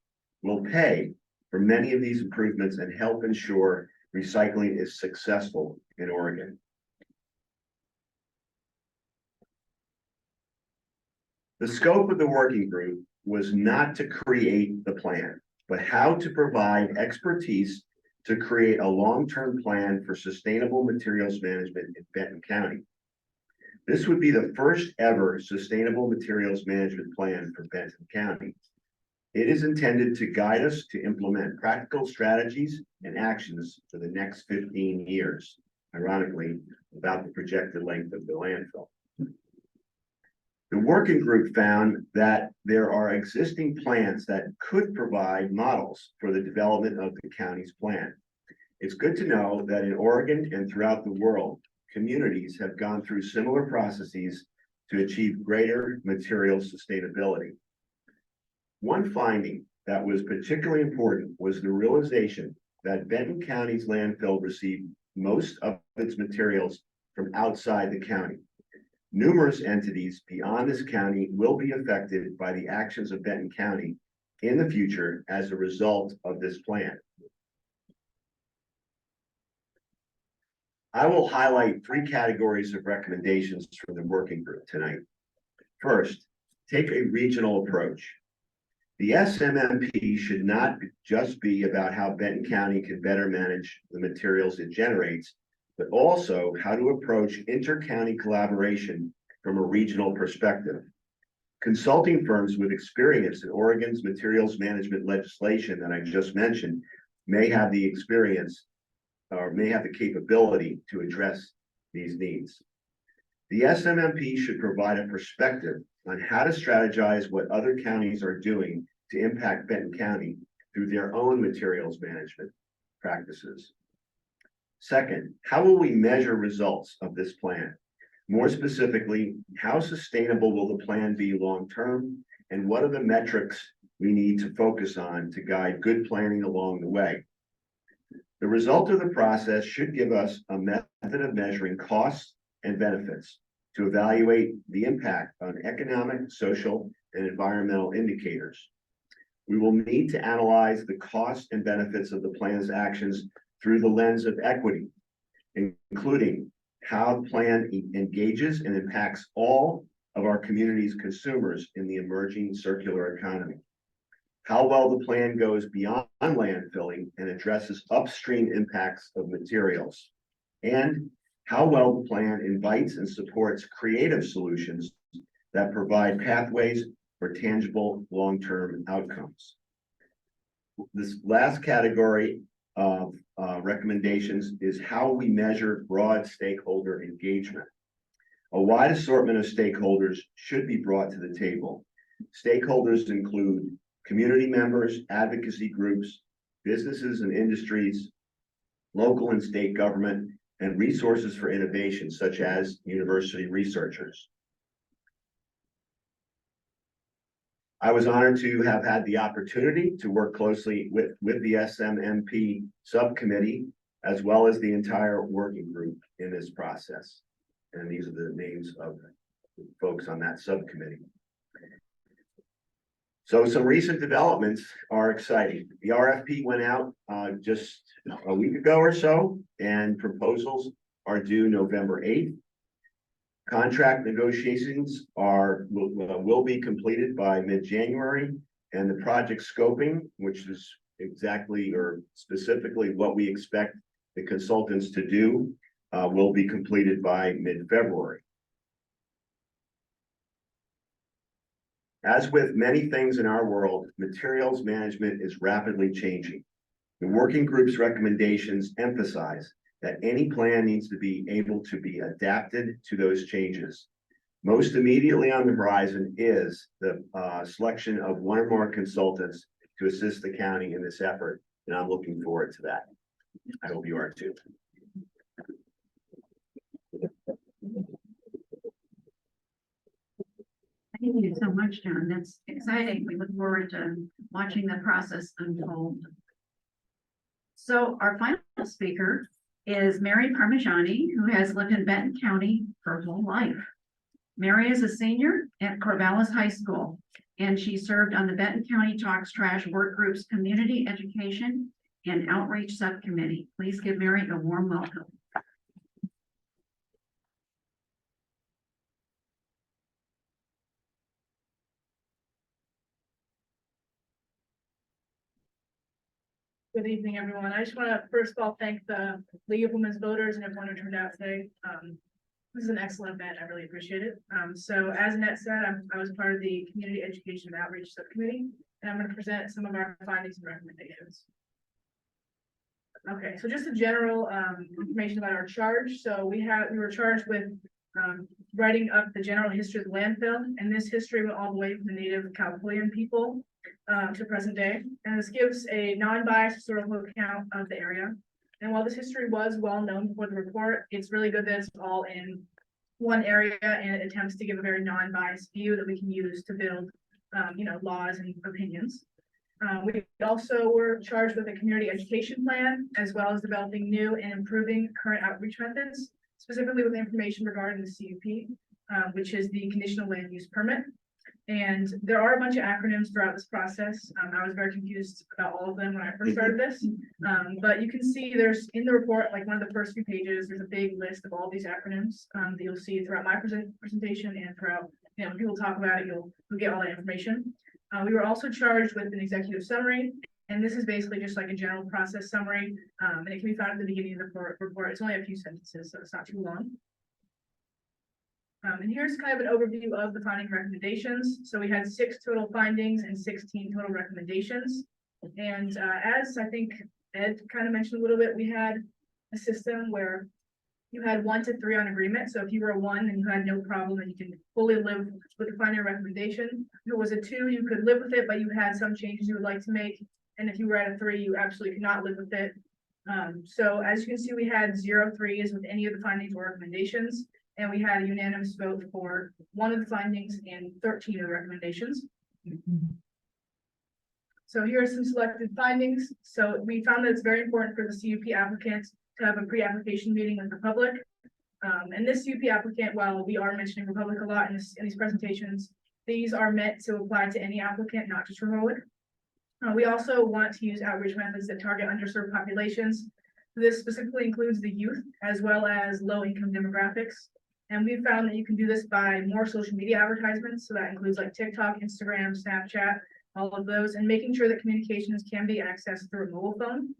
will pay for many of these improvements and help ensure recycling is successful in Oregon. The scope of the working group was not to create the plan, but how to provide expertise to create a long-term plan for sustainable materials management in Benton County. This would be the first ever sustainable materials management plan for Benton County. It is intended to guide us to implement practical strategies and actions for the next 15 years, ironically, about the projected length of the landfill. The working group found that there are existing plans that could provide models for the development of the county's plan. It's good to know that in Oregon and throughout the world, communities have gone through similar processes to achieve greater material sustainability. One finding that was particularly important was the realization that Benton County's landfill received most of its materials from outside the county. Numerous entities beyond this county will be affected by the actions of Benton County in the future as a result of this plan. I will highlight 3 categories of recommendations from the working group tonight. First, take a regional approach. The SMMP should not just be about how Benton County can better manage the materials it generates, but also how to approach inter-county collaboration from a regional perspective. Consulting firms with experience in Oregon's materials management legislation that I just mentioned may have the experience or may have the capability to address these needs. The SMMP should provide a perspective on how to strategize what other counties are doing to impact Benton County through their own materials management practices. Second, how will we measure results of this plan? More specifically, how sustainable will the plan be long-term, and what are the metrics we need to focus on to guide good planning along the way? The result of the process should give us a method of measuring costs and benefits to evaluate the impact on economic, social, and environmental indicators. We will need to analyze the costs and benefits of the plan's actions through the lens of equity, including how the plan engages and impacts all of our community's consumers in the emerging circular economy. How well the plan goes beyond landfilling and addresses upstream impacts of materials. And how well the plan invites and supports creative solutions that provide pathways for tangible long-term outcomes. This last category of recommendations is how we measure broad stakeholder engagement. A wide assortment of stakeholders should be brought to the table. Stakeholders include community members, advocacy groups, businesses and industries, local and state government, and resources for innovation, such as university researchers. I was honored to have had the opportunity to work closely with the SMMP subcommittee, as well as the entire working group in this process. And these are the names of the folks on that subcommittee. So some recent developments are exciting. The RFP went out just a week ago or so, and proposals are due November 8th. Contract negotiations will be completed by mid-January, and the project scoping, which is exactly or specifically what we expect the consultants to do, will be completed by mid-February. As with many things in our world, materials management is rapidly changing. The working group's recommendations emphasize that any plan needs to be able to be adapted to those changes. Most immediately on the horizon is the selection of one or more consultants to assist the county in this effort, and I'm looking forward to that. I hope you are too. Thank you so much, John. That's exciting. We look forward to watching the process unfold. So our final speaker is Mary Parmigiani, who has lived in Benton County her whole life. Mary is a senior at Corvallis High School, and she served on the Benton County Talks Trash Work Group's Community Education and Outreach Subcommittee. Please give Mary a warm welcome. Good evening, everyone. I just want to first of all thank the League of Women's Voters and everyone who turned out today. This is an excellent event. I really appreciate it. So as Annette said, I was part of the Community Education and Outreach Subcommittee, and I'm going to present some of our findings and recommendations. Okay, so just a general information about our charge. So we were charged with writing up the general history of the landfill, and this history went all the way from the native Californian people to present day. And this gives a non-biased historical account of the area. And while this history was well known before the report, it's really good that it's all in one area, and it attempts to give a very non-biased view that we can use to build, laws and opinions. We also were charged with a community education plan, as well as developing new and improving current outreach methods, specifically with information regarding the CUP, which is the conditional land use permit. And there are a bunch of acronyms throughout this process. I was very confused about all of them when I first started this. But you can see there's in the report, like one of the first few pages, there's a big list of all these acronyms that you'll see throughout my presentation and throughout, you know, when people talk about it, you'll get all that information. We were also charged with an executive summary, and this is basically just like a general process summary. And it can be found at the beginning of the report. It's only a few sentences, so it's not too long. And here's kind of an overview of the finding recommendations. So we had 6 total findings and 16 total recommendations. And as I think Ed kind of mentioned a little bit, we had a system where you had 1 to 3 on agreement. So if you were a 1 and you had no problem and you can fully live with the finding recommendation. If it was a 2, you could live with it, but you had some changes you would like to make. And if you were at a 3, you absolutely could not live with it. So as you can see, we had 0 3s with any of the findings or recommendations. And we had a unanimous vote for 1 of the findings and 13 of the recommendations. So here are some selected findings. So we found that it's very important for the CUP applicant to have a pre-application meeting with the public. And this CUP applicant, while we are mentioning Republic a lot in these presentations, these are meant to apply to any applicant, not just Republic. We also want to use outreach methods that target underserved populations. This specifically includes the youth as well as low-income demographics. And we found that you can do this by more social media advertisements. So that includes like TikTok, Instagram, Snapchat, all of those, and making sure that communications can be accessed through a mobile phone.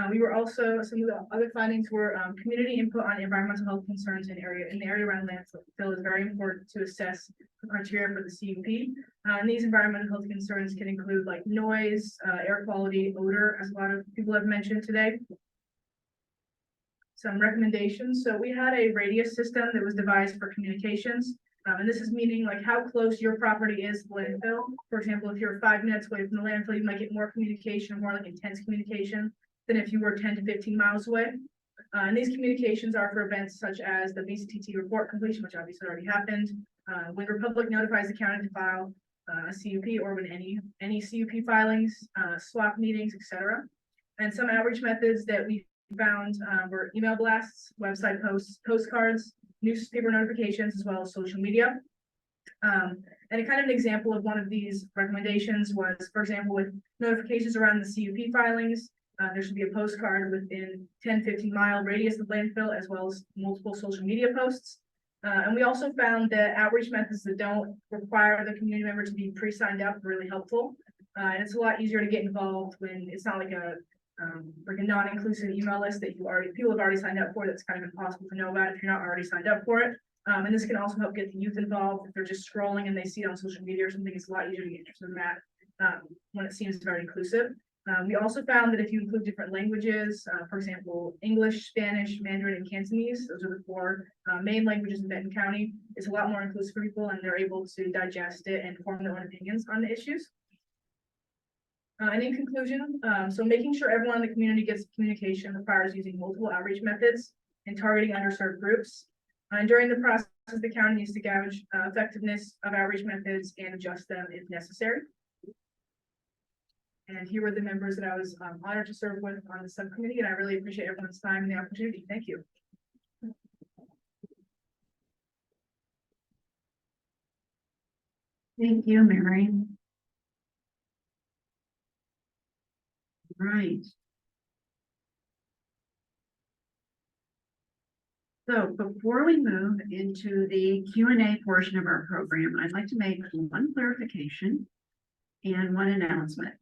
We were also, some of the other findings were community input on environmental health concerns in the area around landfill is very important to assess the criteria for the CUP. And these environmental health concerns can include like noise, air quality, odor, as a lot of people have mentioned today. Some recommendations. So we had a radius system that was devised for communications. And this is meaning like how close your property is to the landfill. For example, if you're 5 minutes away from the landfill, you might get more communication, more like intense communication than if you were 10 to 15 miles away. And these communications are for events such as the VCTT report completion, which obviously already happened. When Republic notifies the county to file a CUP, or when any CUP filings, swap meetings, etc. And some outreach methods that we found were email blasts, website posts, postcards, newspaper notifications, as well as social media. And a kind of an example of one of these recommendations was, for example, with notifications around the CUP filings, there should be a postcard within 10-15 mile radius of landfill, as well as multiple social media posts. And we also found that outreach methods that don't require the community member to be pre-signed up are really helpful. And it's a lot easier to get involved when it's not like a non-inclusive email list that people have already signed up for. That's kind of impossible to know about if you're not already signed up for it. And this can also help get the youth involved. If they're just scrolling and they see it on social media or something, it's a lot easier to get interested in that when it seems very inclusive. We also found that if you include different languages, for example, English, Spanish, Mandarin, and Cantonese, those are the 4 main languages in Benton County, it's a lot more inclusive for people and they're able to digest it and form their own opinions on the issues. And in conclusion, so making sure everyone in the community gets communication requires using multiple outreach methods and targeting underserved groups. And during the process, the county needs to gauge effectiveness of outreach methods and adjust them if necessary. And here were the members that I was honored to serve with on the subcommittee, and I really appreciate everyone's time and the opportunity. Thank you. Thank you, Mary. Right. So before we move into the Q&A portion of our program, I'd like to make one clarification and one announcement.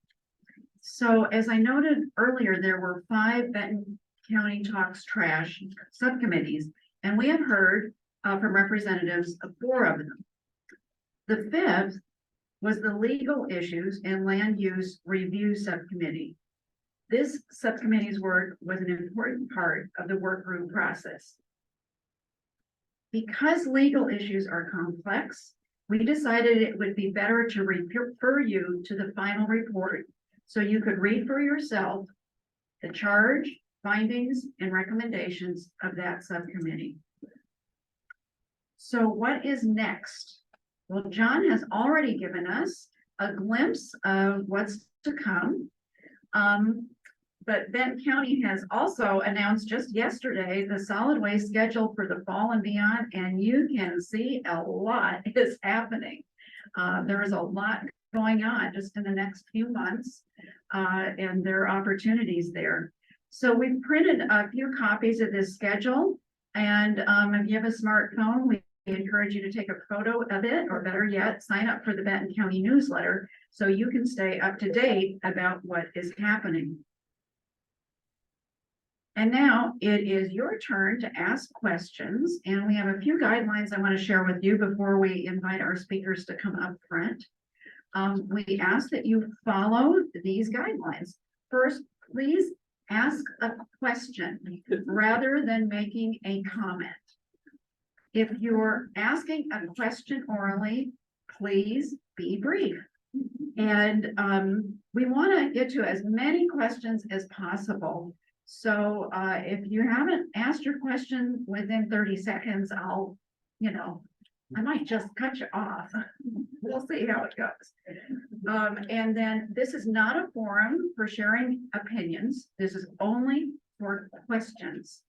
So as I noted earlier, there were 5 Benton County Talks Trash subcommittees, and we have heard from representatives of 4 of them. The 5th was the Legal Issues and Land Use Review Subcommittee. This subcommittee's work was an important part of the work group process. Because legal issues are complex, we decided it would be better to refer you to the final report so you could read for yourself the charge, findings, and recommendations of that subcommittee. So what is next? Well, John has already given us a glimpse of what's to come. But Benton County has also announced just yesterday the solid waste schedule for the fall and beyond, and you can see a lot is happening. There is a lot going on just in the next few months, and there are opportunities there. So we've printed a few copies of this schedule, and if you have a smartphone, we encourage you to take a photo of it, or better yet, sign up for the Benton County newsletter so you can stay up to date about what is happening. And now it is your turn to ask questions, and we have a few guidelines I want to share with you before we invite our speakers to come up front. We ask that you follow these guidelines. First, please ask a question rather than making a comment. If you're asking a question orally, please be brief. And we want to get to as many questions as possible. So if you haven't asked your question within 30 seconds, I might just cut you off. We'll see how it goes. And then this is not a forum for sharing opinions. This is only for questions.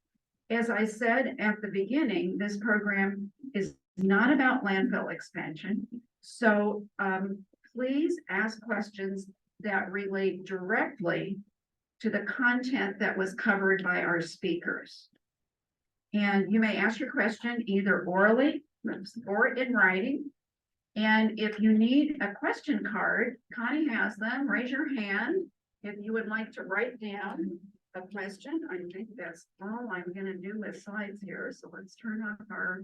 As I said at the beginning, this program is not about landfill expansion. So please ask questions that relate directly to the content that was covered by our speakers. And you may ask your question either orally or in writing. And if you need a question card, Connie has them. Raise your hand if you would like to write down a question. I think that's all I'm going to do with slides here. So let's turn off our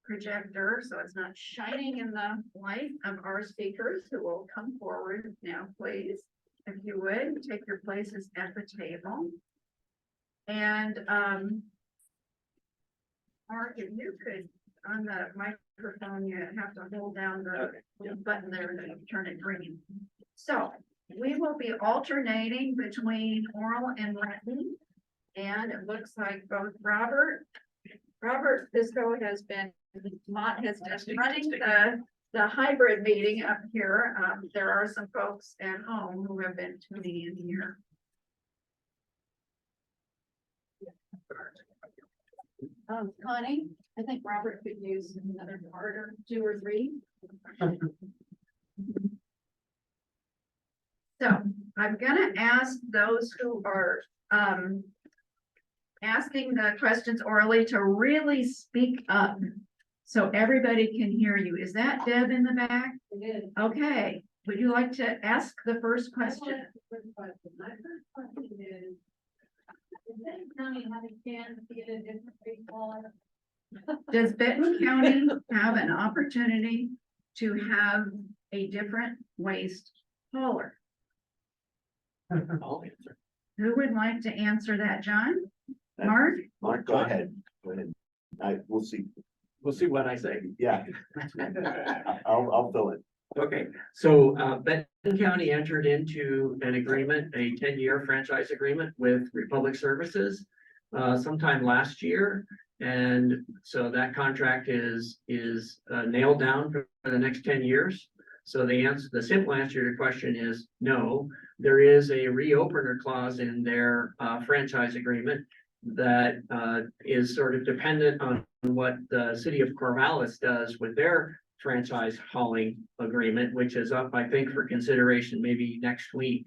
projector so it's not shining in the light of our speakers, who will come forward now, please. If you would, take your places at the table. And Mark, if you could, on the microphone, you have to hold down the button there to turn it green. So we will be alternating between oral and written. And it looks like both Robert Bisco has been running the hybrid meeting up here. There are some folks at home who have been tuning in here. Connie, I think Robert could use another card or 2 or 3. So I'm gonna ask those who are asking the questions orally to really speak up so everybody can hear you. Is that Deb in the back? It is. Okay. Would you like to ask the first question? My first question is Benton County have a chance to get a different rate hauler? Does Benton County have an opportunity to have a different waste hauler? I'll answer. Who would like to answer that, John? Mark? Mark, go ahead. Go ahead. We'll see. We'll see what I say. Yeah. I'll fill it. Okay, so Benton County entered into an agreement, a 10-year franchise agreement with Republic Services sometime last year. And so that contract is nailed down for the next 10 years. So the simple answer to your question is no. There is a reopener clause in their franchise agreement that is sort of dependent on what the city of Corvallis does with their franchise hauling agreement, which is up, I think, for consideration maybe next week.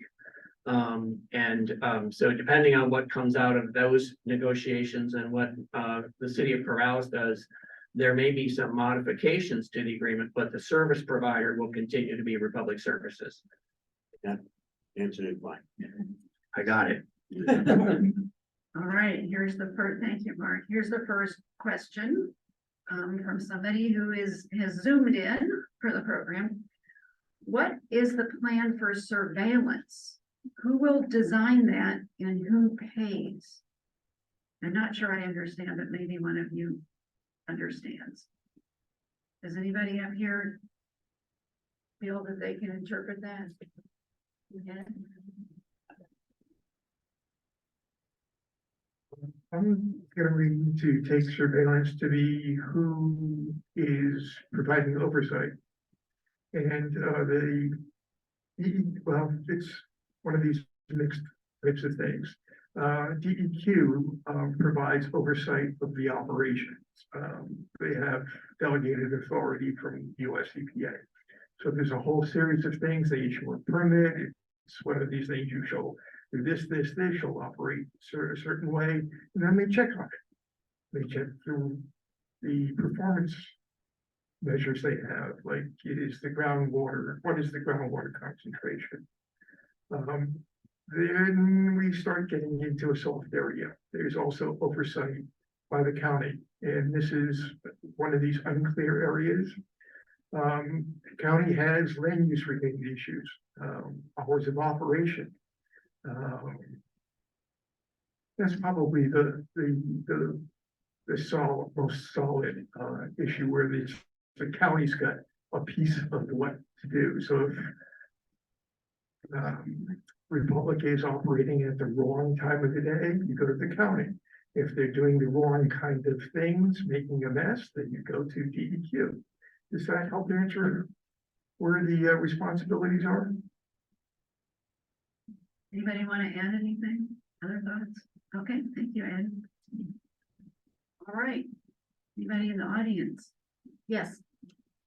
So depending on what comes out of those negotiations and what the city of Corvallis does, there may be some modifications to the agreement, but the service provider will continue to be Republic Services. Yeah, answer it fine. I got it. All right, here's the first, thank you, Mark. Here's the first question from somebody who has zoomed in for the program. What is the plan for surveillance? Who will design that and who pays? I'm not sure I understand, but maybe one of you understands. Does anybody up here feel that they can interpret that? Yeah. I'm gonna read to take surveillance to be who is providing oversight. And well, it's one of these mixed types of things. DEQ provides oversight of the operations. They have delegated authority from US EPA. So there's a whole series of things. They issue a permit. It's one of these things you show do this, you'll operate a certain way, and then they check on it. They check through the performance measures they have, like it is the groundwater, what is the groundwater concentration? Then we start getting into a soft area. There's also oversight by the county, and this is one of these unclear areas. The county has land use related issues, hours of operation. That's probably the most solid issue where the county's got a piece of what to do. So if Republic is operating at the wrong time of the day, you go to the county. If they're doing the wrong kind of things, making a mess, then you go to DEQ. Does that help answer where the responsibilities are? Anybody want to add anything? Other thoughts? Okay, thank you, Ed. All right. Anybody in the audience? Yes.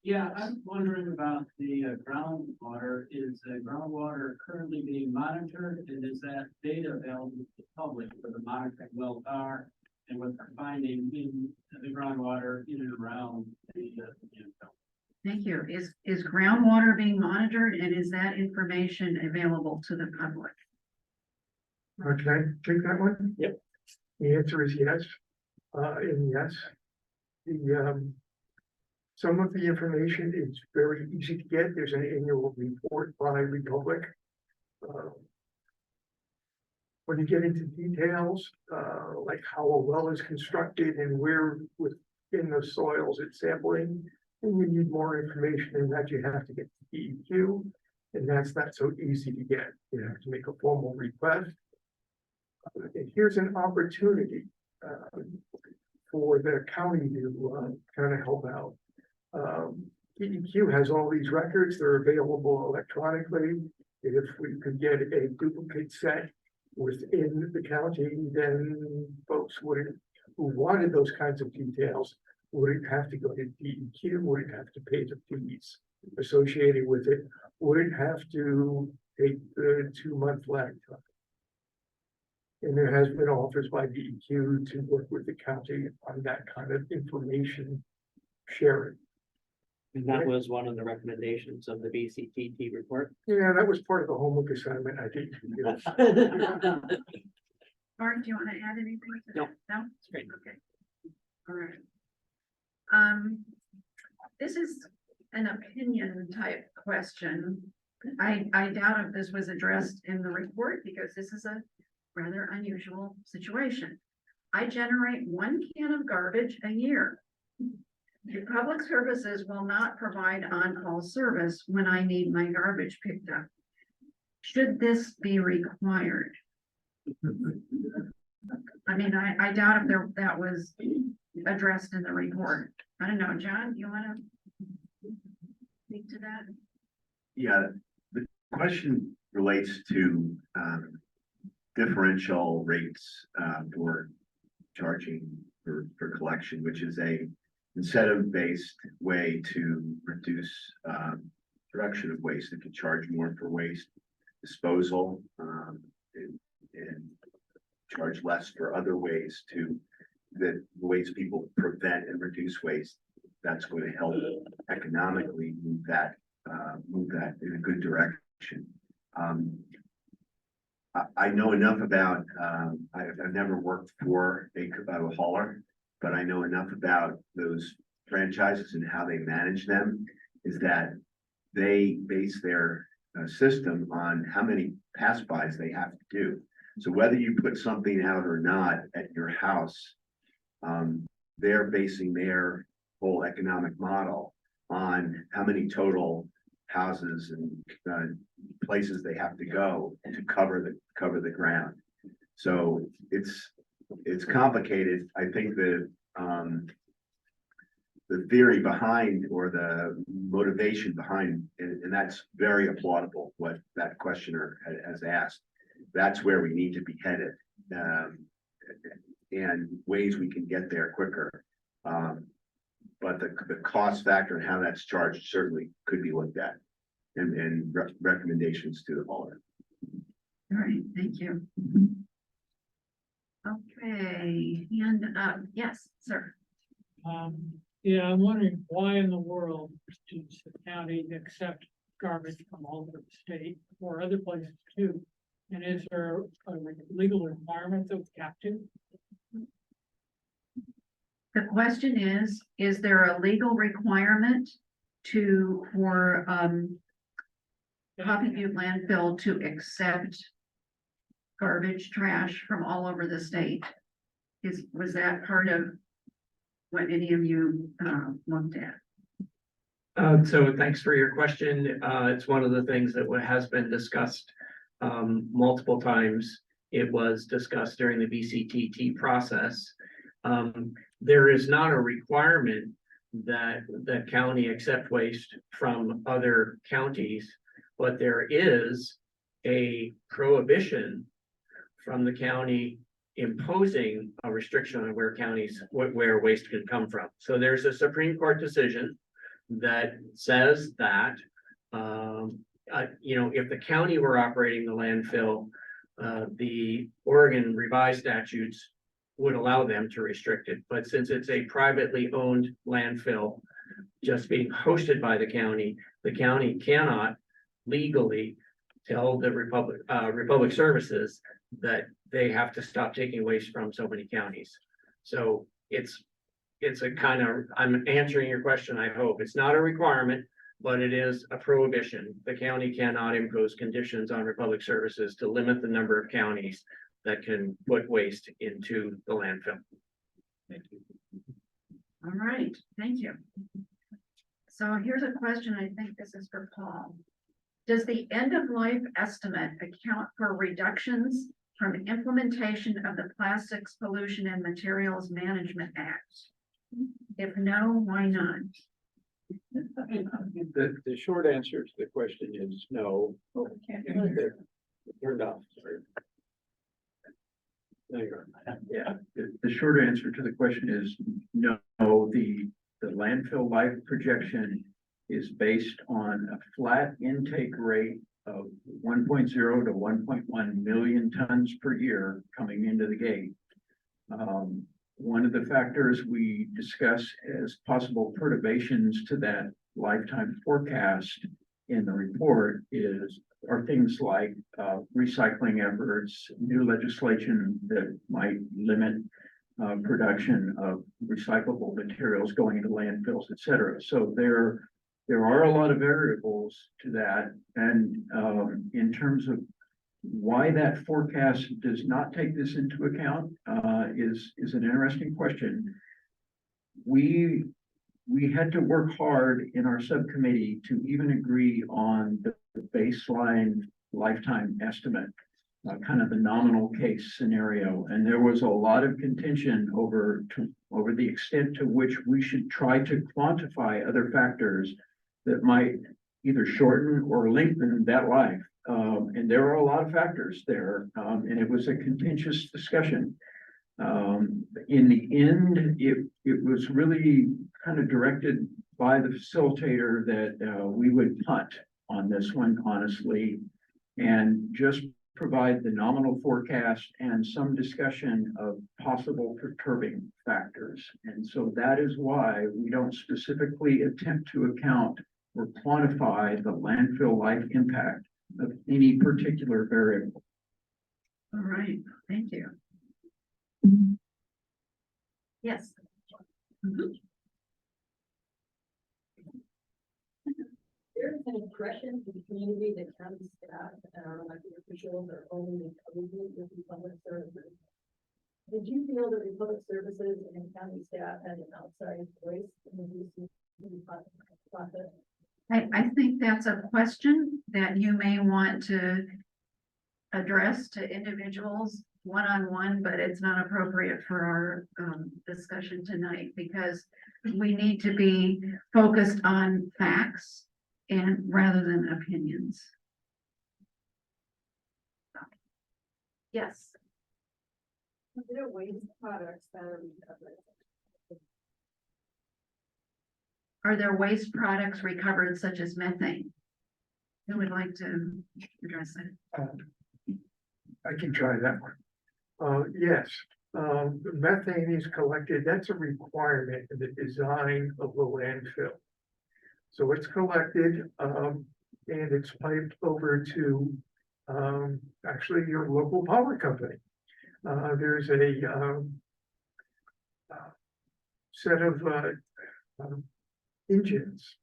Yeah, I'm wondering about the groundwater. Is the groundwater currently being monitored? And is that data available to the public for the monitoring wells are and what they're finding in the groundwater in and around the landfill? Thank you. Is groundwater being monitored, and is that information available to the public? Can I take that one? Yep. The answer is yes, and yes. Some of the information is very easy to get. There's an annual report by Republic. When you get into details, like how a well is constructed and where within the soils it's sampling, and you need more information than that, you have to get to DEQ, and that's not so easy to get. You have to make a formal request. And here's an opportunity for the county to kind of help out. DEQ has all these records, they're available electronically. If we could get a duplicate set within the county, then folks who wanted those kinds of details wouldn't have to go to DEQ, wouldn't have to pay the fees associated with it, wouldn't have to take the 2-month lag time. And there has been offers by DEQ to work with the county on that kind of information sharing. And that was one of the recommendations of the BCTT report. Yeah, that was part of the homework assignment, I think. Mark, do you want to add anything? No. No? It's great. Okay. All right. This is an opinion type question. I doubt if this was addressed in the report because this is a rather unusual situation. I generate 1 can of garbage a year. The public services will not provide on-call service when I need my garbage picked up. Should this be required? I mean, I doubt if that was addressed in the report. I don't know, John, do you want to speak to that? Yeah, the question relates to differential rates for charging for collection, which is a incentive-based way to reduce production of waste. If you charge more for waste disposal and charge less for other ways the ways people prevent and reduce waste, that's going to help economically move that in a good direction. I know enough about, I've never worked for a hauler, but I know enough about those franchises and how they manage them, is that they base their system on how many pass-bys they have to do. So whether you put something out or not at your house, they're basing their whole economic model on how many total houses and places they have to go to cover the ground. So it's complicated. I think that the theory behind or the motivation behind, and that's very applaudable, what that questioner has asked. That's where we need to be headed, and ways we can get there quicker. But the cost factor and how that's charged certainly could be looked at, and recommendations to the board. All right, thank you. Okay, hand up. Yes, sir. Yeah, I'm wondering why in the world does the county accept garbage from all over the state or other places too? And is there a legal requirement that we have to? The question is there a legal requirement for Coffin Butte landfill to accept garbage, trash from all over the state? Was that part of what any of you looked at? So thanks for your question. It's one of the things that has been discussed multiple times. It was discussed during the VCTT process. There is not a requirement that the county accept waste from other counties, but there is a prohibition from the county imposing a restriction on where waste can come from. So there's a Supreme Court decision that says that, if the county were operating the landfill, the Oregon revised statutes would allow them to restrict it. But since it's a privately owned landfill, just being hosted by the county cannot legally tell the Republic Services that they have to stop taking waste from so many counties. So it's a kind of, I'm answering your question, I hope. It's not a requirement, but it is a prohibition. The county cannot impose conditions on Republic Services to limit the number of counties that can put waste into the landfill. Thank you. All right, thank you. So here's a question, I think this is for Paul. Does the end of life estimate account for reductions from implementation of the Plastics Pollution and Materials Management Act? If no, why not? The short answer to the question is no. Turned off, sorry. Yeah, the short answer to the question is no. The landfill life projection is based on a flat intake rate of 1.0 to 1.1 million tons per year coming into the gate. One of the factors we discuss as possible perturbations to that lifetime forecast in the report are things like recycling efforts, new legislation that might limit production of recyclable materials going into landfills, et cetera. So there are a lot of variables to that. And in terms of why that forecast does not take this into account is an interesting question. We had to work hard in our subcommittee to even agree on the baseline lifetime estimate, kind of the nominal case scenario. And there was a lot of contention over the extent to which we should try to quantify other factors that might either shorten or lengthen that life. And there are a lot of factors there, and it was a contentious discussion. In the end, it was really kind of directed by the facilitator that we would punt on this one, honestly, and just provide the nominal forecast and some discussion of possible perturbing factors. And so that is why we don't specifically attempt to account or quantify the landfill life impact of any particular variable. All right, thank you. Yes. There's an impression in the community that county staff and our elected officials are only coding with the public services. Did you feel that the public services and county staff had an outside voice in the VCTT process? I think that's a question that you may want to address to individuals one-on-one, but it's not appropriate for our discussion tonight because we need to be focused on facts and rather than opinions. Yes. There are waste products that are recovered. Are there waste products recovered such as methane? Who would like to address it? I can try that one. Yes, methane is collected, that's a requirement in the design of the landfill. So it's collected, and it's piped over to, actually your local power company. There's a, set of, engines,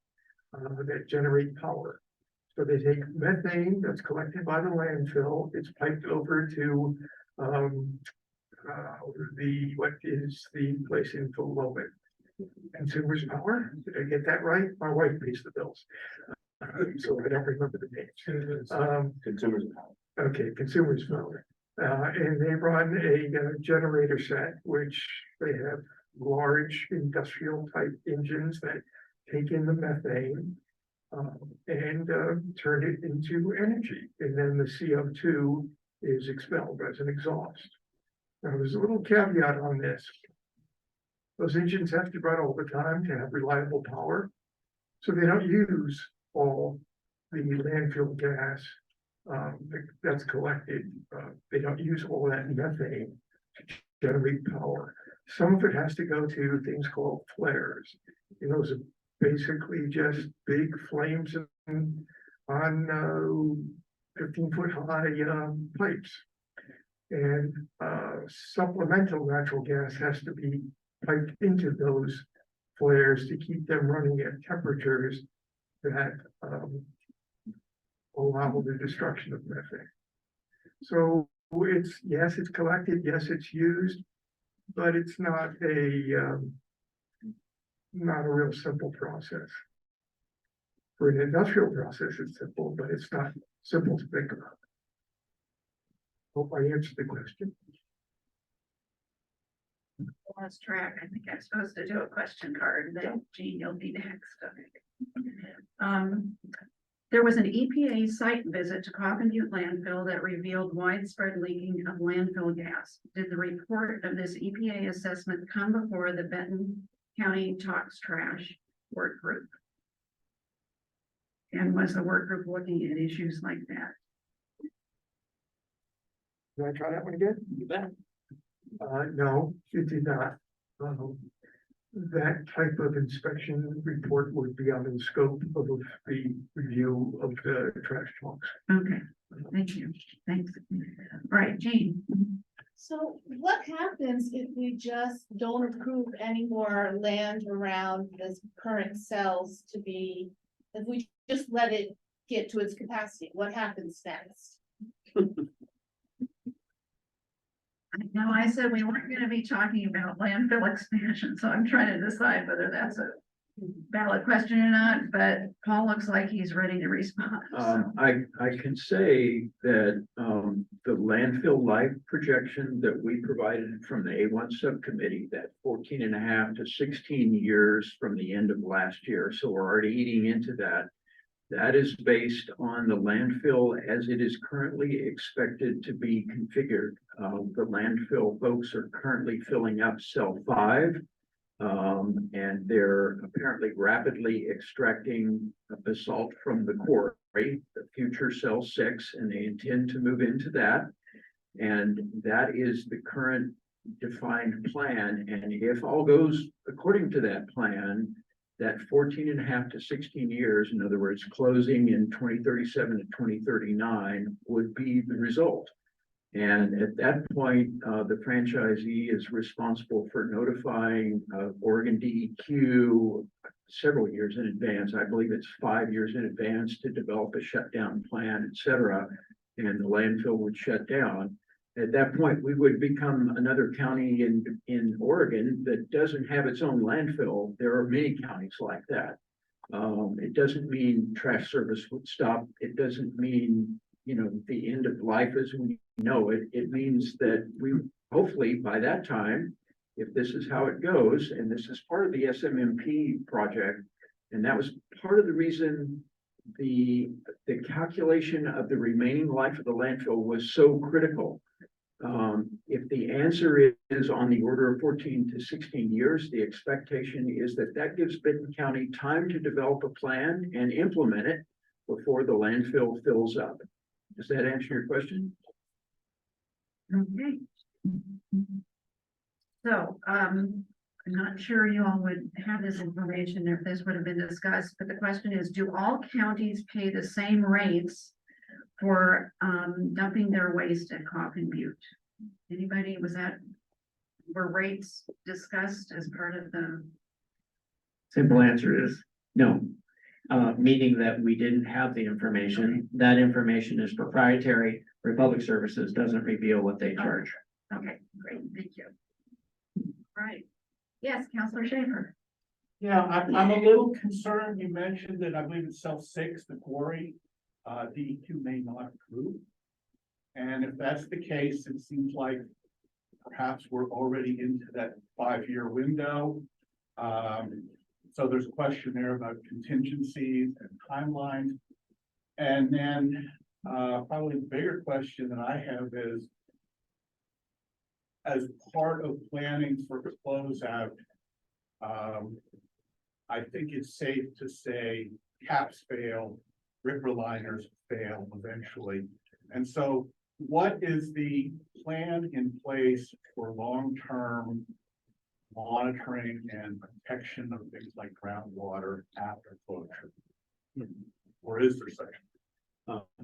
that generate power. So they take methane that's collected by the landfill, it's piped over to, what is the place in Philadelphia? Consumers Power, did I get that right? My wife pays the bills. So I don't remember the names. Consumers. Okay, Consumers Power. And they run a generator set, which they have large industrial type engines that take in the methane and turn it into energy. And then the CO2 is expelled as an exhaust. Now, there's a little caveat on this. Those engines have to run all the time to have reliable power. So they don't use all the landfill gas that's collected. They don't use all that methane to generate power. Some of it has to go to things called flares. You know, those are basically just big flames on 15-foot high pipes. And supplemental natural gas has to be piped into those flares to keep them running at temperatures that allow the destruction of methane. So it's, yes, it's collected, yes, it's used, but it's not a real simple process. For an industrial process, it's simple, but it's not simple to think about. Hope I answered the question. Lost track. I think I'm supposed to do a question card, and then Jean, you'll be next. There was an EPA site visit to Coffin Butte landfill that revealed widespread leaking of landfill gas. Did the report of this EPA assessment come before the Benton County Talks Trash work group? And was the work group looking at issues like that? Can I try that one again? You bet. No, it did not. That type of inspection report would be on the scope of the review of the trash talks. Okay, thank you. Thanks. Right, Jean. So what happens if we just don't approve any more land around this current cells to be, if we just let it get to its capacity, what happens next? No, I said we weren't gonna be talking about landfill expansion, so I'm trying to decide whether that's a valid question or not, but Paul looks like he's ready to respond. So. I can say that, the landfill life projection that we provided from the A1 subcommittee, that 14.5 to 16 years from the end of last year. So we're already eating into that. That is based on the landfill as it is currently expected to be configured. The landfill folks are currently filling up cell 5. And they're apparently rapidly extracting basalt from the quarry, the future cell 6, and they intend to move into that. And that is the current defined plan. And if all goes according to that plan, that 14.5 to 16 years, in other words, closing in 2037 to 2039 would be the result. And at that point, the franchisee is responsible for notifying Oregon DEQ several years in advance. I believe it's 5 years in advance to develop a shutdown plan, et cetera. And the landfill would shut down. At that point, we would become another county in Oregon that doesn't have its own landfill. There are many counties like that. It doesn't mean trash service would stop. It doesn't mean, you know, the end of life as we know it, it means that we, hopefully by that time, if this is how it goes, and this is part of the SMMP project, and that was part of the reason the calculation of the remaining life of the landfill was so critical. If the answer is on the order of 14 to 16 years, the expectation is that that gives Benton County time to develop a plan and implement it before the landfill fills up. Does that answer your question? Okay. So, I'm not sure you all would have this information if this would have been discussed, but the question is, do all counties pay the same rates for, dumping their waste at Coffin Butte? Anybody, were rates discussed as part of the? Simple answer is no. Meaning that we didn't have the information. That information is proprietary. Republic Services doesn't reveal what they charge. Okay, great, thank you. Right. Yes, Counselor Schaefer. Yeah, I'm a little concerned. You mentioned that I believe it's cell 6, the quarry, DEQ may not approve. And if that's the case, it seems like perhaps we're already into that 5-year window. So there's a question there about contingencies and timelines. And then probably the bigger question that I have is, as part of planning for closeout, I think it's safe to say caps fail, ripper liners fail eventually. And so what is the plan in place for long-term monitoring and protection of things like groundwater after closure? Or is there such?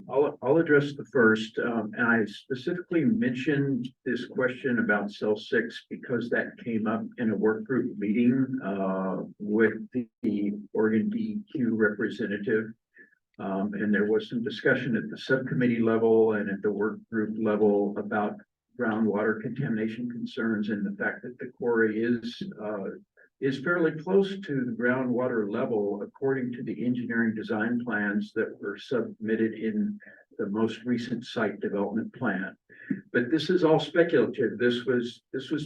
I'll address the first, and I specifically mentioned this question about cell 6 because that came up in a work group meeting with the Oregon DEQ representative. And there was some discussion at the subcommittee level and at the work group level about groundwater contamination concerns and the fact that the quarry is fairly close to the groundwater level according to the engineering design plans that were submitted in the most recent site development plan. But this is all speculative. This was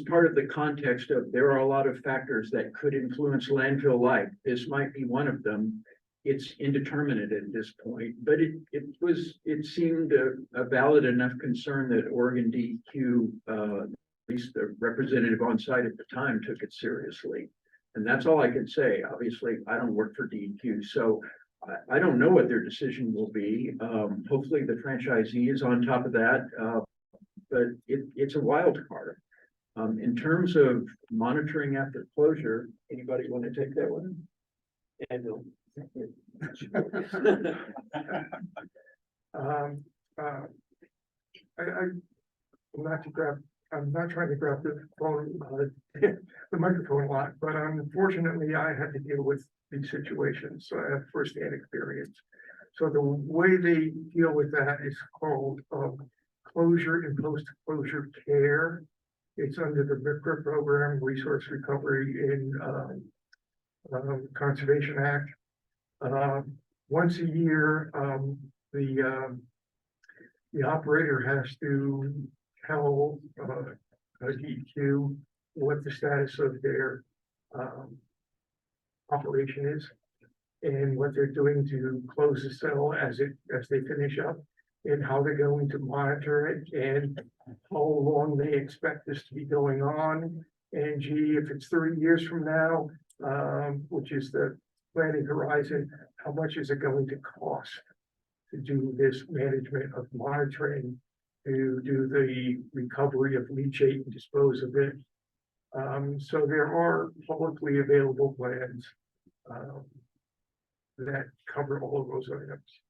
part of the context of there are a lot of factors that could influence landfill life. This might be one of them. It's indeterminate at this point, but it seemed a valid enough concern that Oregon DEQ, at least the representative on site at the time, took it seriously. And that's all I can say. Obviously, I don't work for DEQ, so I don't know what their decision will be. Hopefully the franchisee is on top of that, but it's a wild card. In terms of monitoring after closure, anybody want to take that one? Andrew. I'm not trying to grab the phone, the microphone a lot, but unfortunately I had to deal with these situations, so I have firsthand experience. So the way they deal with that is called closure and post-closure care. It's under the RCRA program, Resource Recovery in Conservation Act. Once a year, the operator has to tell DEQ what the status of their operation is and what they're doing to close the cell as they finish up, and how they're going to monitor it and how long they expect this to be going on. And gee, if it's 30 years from now, which is the planning horizon, how much is it going to cost to do this management of monitoring, to do the recovery of leachate and dispose of it. So there are publicly available plans that cover all of those items.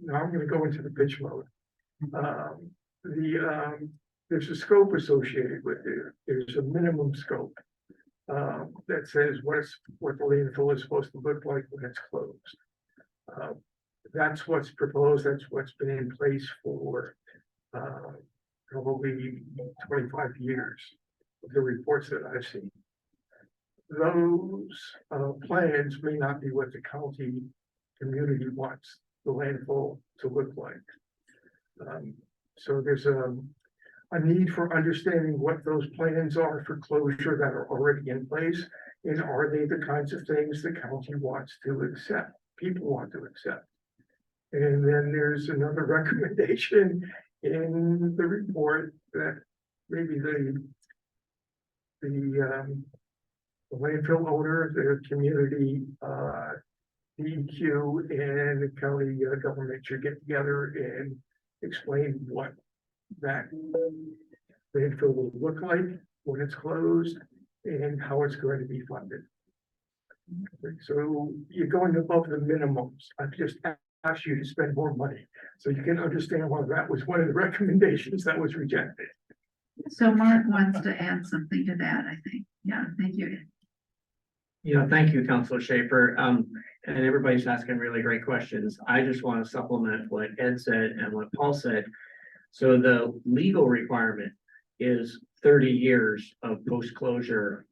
Now I'm going to go into the pitch mode. There's a scope associated with it. There's a minimum scope that says what the landfill is supposed to look like when it's closed. That's what's proposed. That's what's been in place for probably 25 years of the reports that I've seen. Those plans may not be what the county community wants the landfill to look like. So there's a need for understanding what those plans are for closure that are already in place. And are they the kinds of things the county wants to accept, people want to accept? And then there's another recommendation in the report that maybe the landfill owner, the community, DEQ and the county government should get together and explain what that landfill will look like when it's closed and how it's going to be funded. So you're going above the minimums. I've just asked you to spend more money, so you can understand why that was one of the recommendations that was rejected. So Mark wants to add something to that, I think. Yeah, thank you. Yeah, thank you, Councilor Schaefer. And everybody's asking really great questions. I just want to supplement what Ed said and what Paul said. So the legal requirement is 30 years of post-closure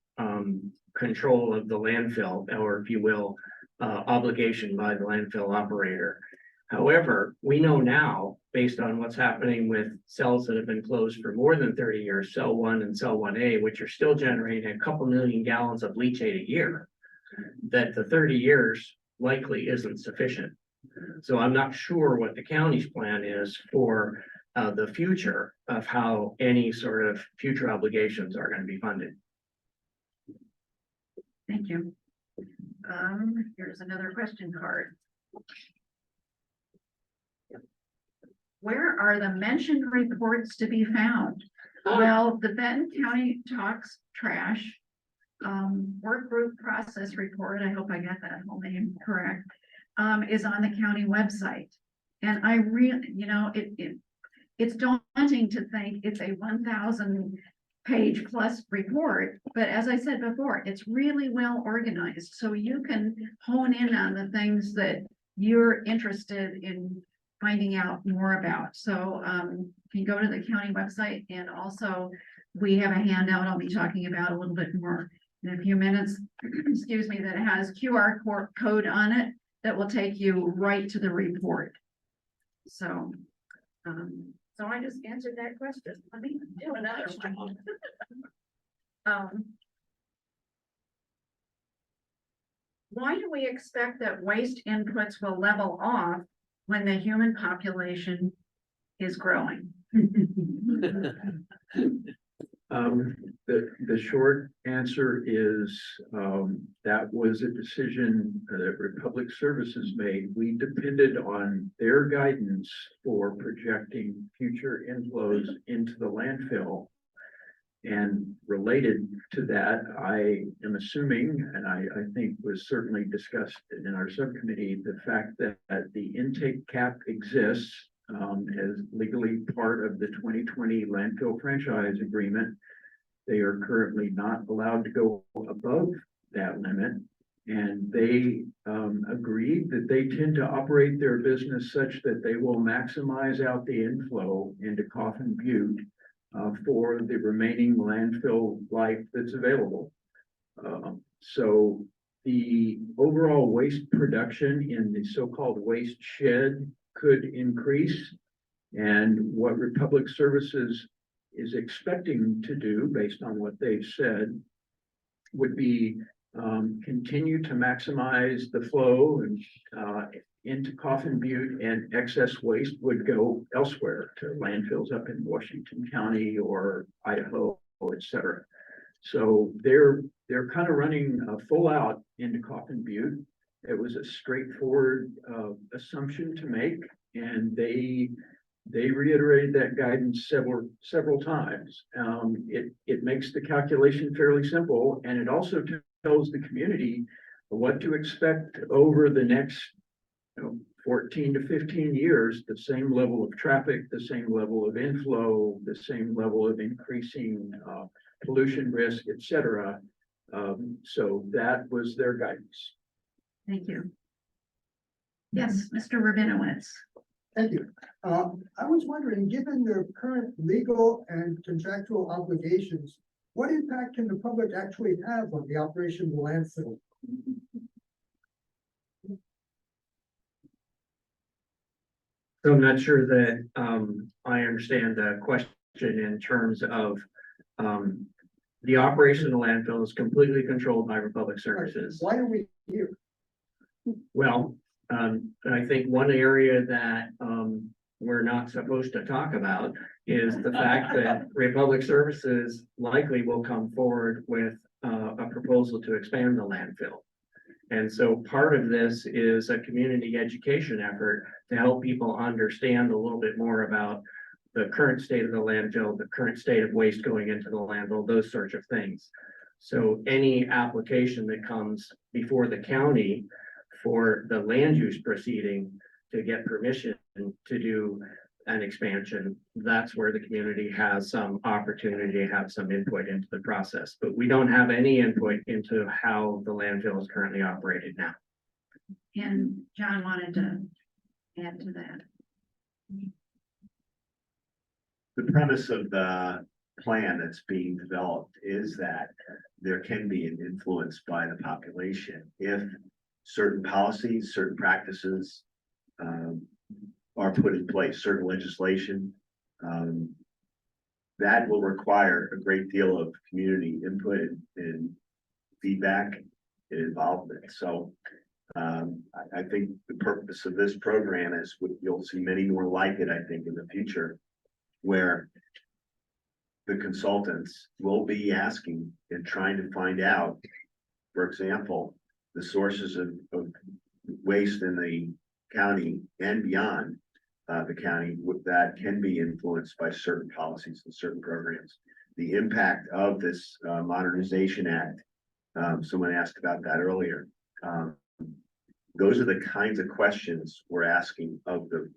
control of the landfill, or if you will, obligation by the landfill operator. However, we know now, based on what's happening with cells that have been closed for more than 30 years, cell 1 and cell 1A, which are still generating a couple million gallons of leachate a year, that the 30 years likely isn't sufficient. So I'm not sure what the county's plan is for the future of how any sort of future obligations are going to be funded. Thank you. Here's another question card. Where are the mentioned reports to be found? Well, the Benton County Talks Trash work group process report, I hope I got that whole name correct, is on the county website. And I really, you know, it's daunting to think it's a 1,000 page plus report, but as I said before, it's really well organized, so you can hone in on the things that you're interested in finding out more about. So you can go to the county website, and also we have a handout I'll be talking about a little bit more in a few minutes, excuse me, that has QR code on it that will take you right to the report. So so I just answered that question. Let me do another one. Why do we expect that waste inputs will level off when the human population is growing? The short answer is, that was a decision that Republic Services made. We depended on their guidance for projecting future inflows into the landfill. And related to that, I am assuming, and I think was certainly discussed in our subcommittee, the fact that the intake cap exists as legally part of the 2020 landfill franchise agreement. They are currently not allowed to go above that limit. And they agreed that they tend to operate their business such that they will maximize out the inflow into Coffin Butte for the remaining landfill life that's available. So the overall waste production in the so-called waste shed could increase. And what Republic Services is expecting to do, based on what they've said, would be continue to maximize the flow and into Coffin Butte, and excess waste would go elsewhere to landfills up in Washington County or Idaho, etc. So they're kind of running full out into Coffin Butte. It was a straightforward assumption to make, and they reiterated that guidance several times. It makes the calculation fairly simple, and it also tells the community what to expect over the next 14 to 15 years, the same level of traffic, the same level of inflow, the same level of increasing pollution risk, etc. So that was their guidance. Thank you. Yes, Mr. Rabinowitz. Thank you. I was wondering, given their current legal and contractual obligations, what impact can the public actually have on the operation of the landfill? So I'm not sure that, I understand the question in terms of, the operation of the landfill is completely controlled by Republic Services. Why are we here? Well, I think one area that, we're not supposed to talk about is the fact that Republic Services likely will come forward with, a proposal to expand the landfill. And so part of this is a community education effort to help people understand a little bit more about the current state of the landfill, the current state of waste going into the landfill, those sorts of things. So any application that comes before the county for the land use proceeding to get permission to do an expansion, that's where the community has some opportunity to have some input into the process. But we don't have any input into how the landfill is currently operated now. And John wanted to add to that. The premise of the plan that's being developed is that there can be an influence by the population if certain policies, certain practices are put in place, certain legislation. That will require a great deal of community input and feedback and involvement. So I think the purpose of this program is you'll see many more like it, I think, in the future, where the consultants will be asking and trying to find out, for example, the sources of waste in the county and beyond the county that can be influenced by certain policies and certain programs. The impact of this Modernization Act, someone asked about that earlier. Those are the kinds of questions we're asking of the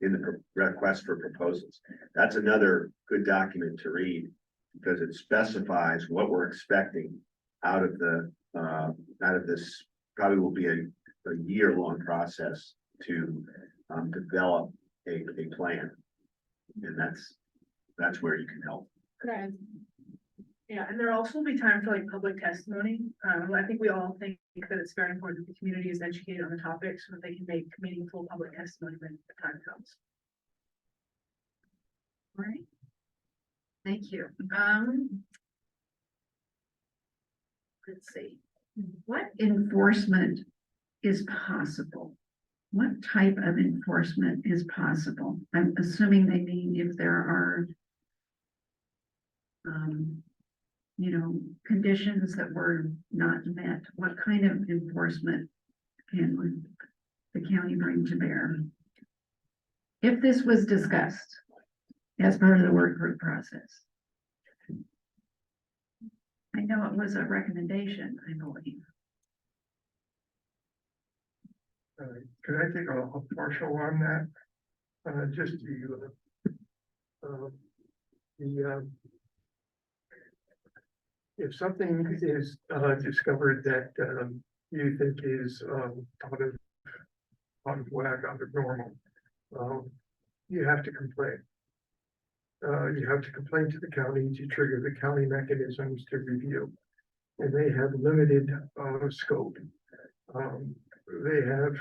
in the request for proposals. That's another good document to read because it specifies what we're expecting out of the out of this. Probably will be a year-long process to develop a plan, and that's where you can help. Correct. Yeah, and there'll also be time for like public testimony. I think we all think that it's very important that the community is educated on the topic so that they can make meaningful public testimony when the time comes. All right. Thank you. Let's see. What enforcement is possible? What type of enforcement is possible? I'm assuming they mean if there are conditions that were not met, what kind of enforcement can the county bring to bear? If this was discussed as part of the work group process. I know it was a recommendation, I believe. Could I take a partial on that? Just if something is discovered that you think is out of whack, out of normal, you have to complain. You have to complain to the county to trigger the county mechanisms to review, and they have limited scope. They have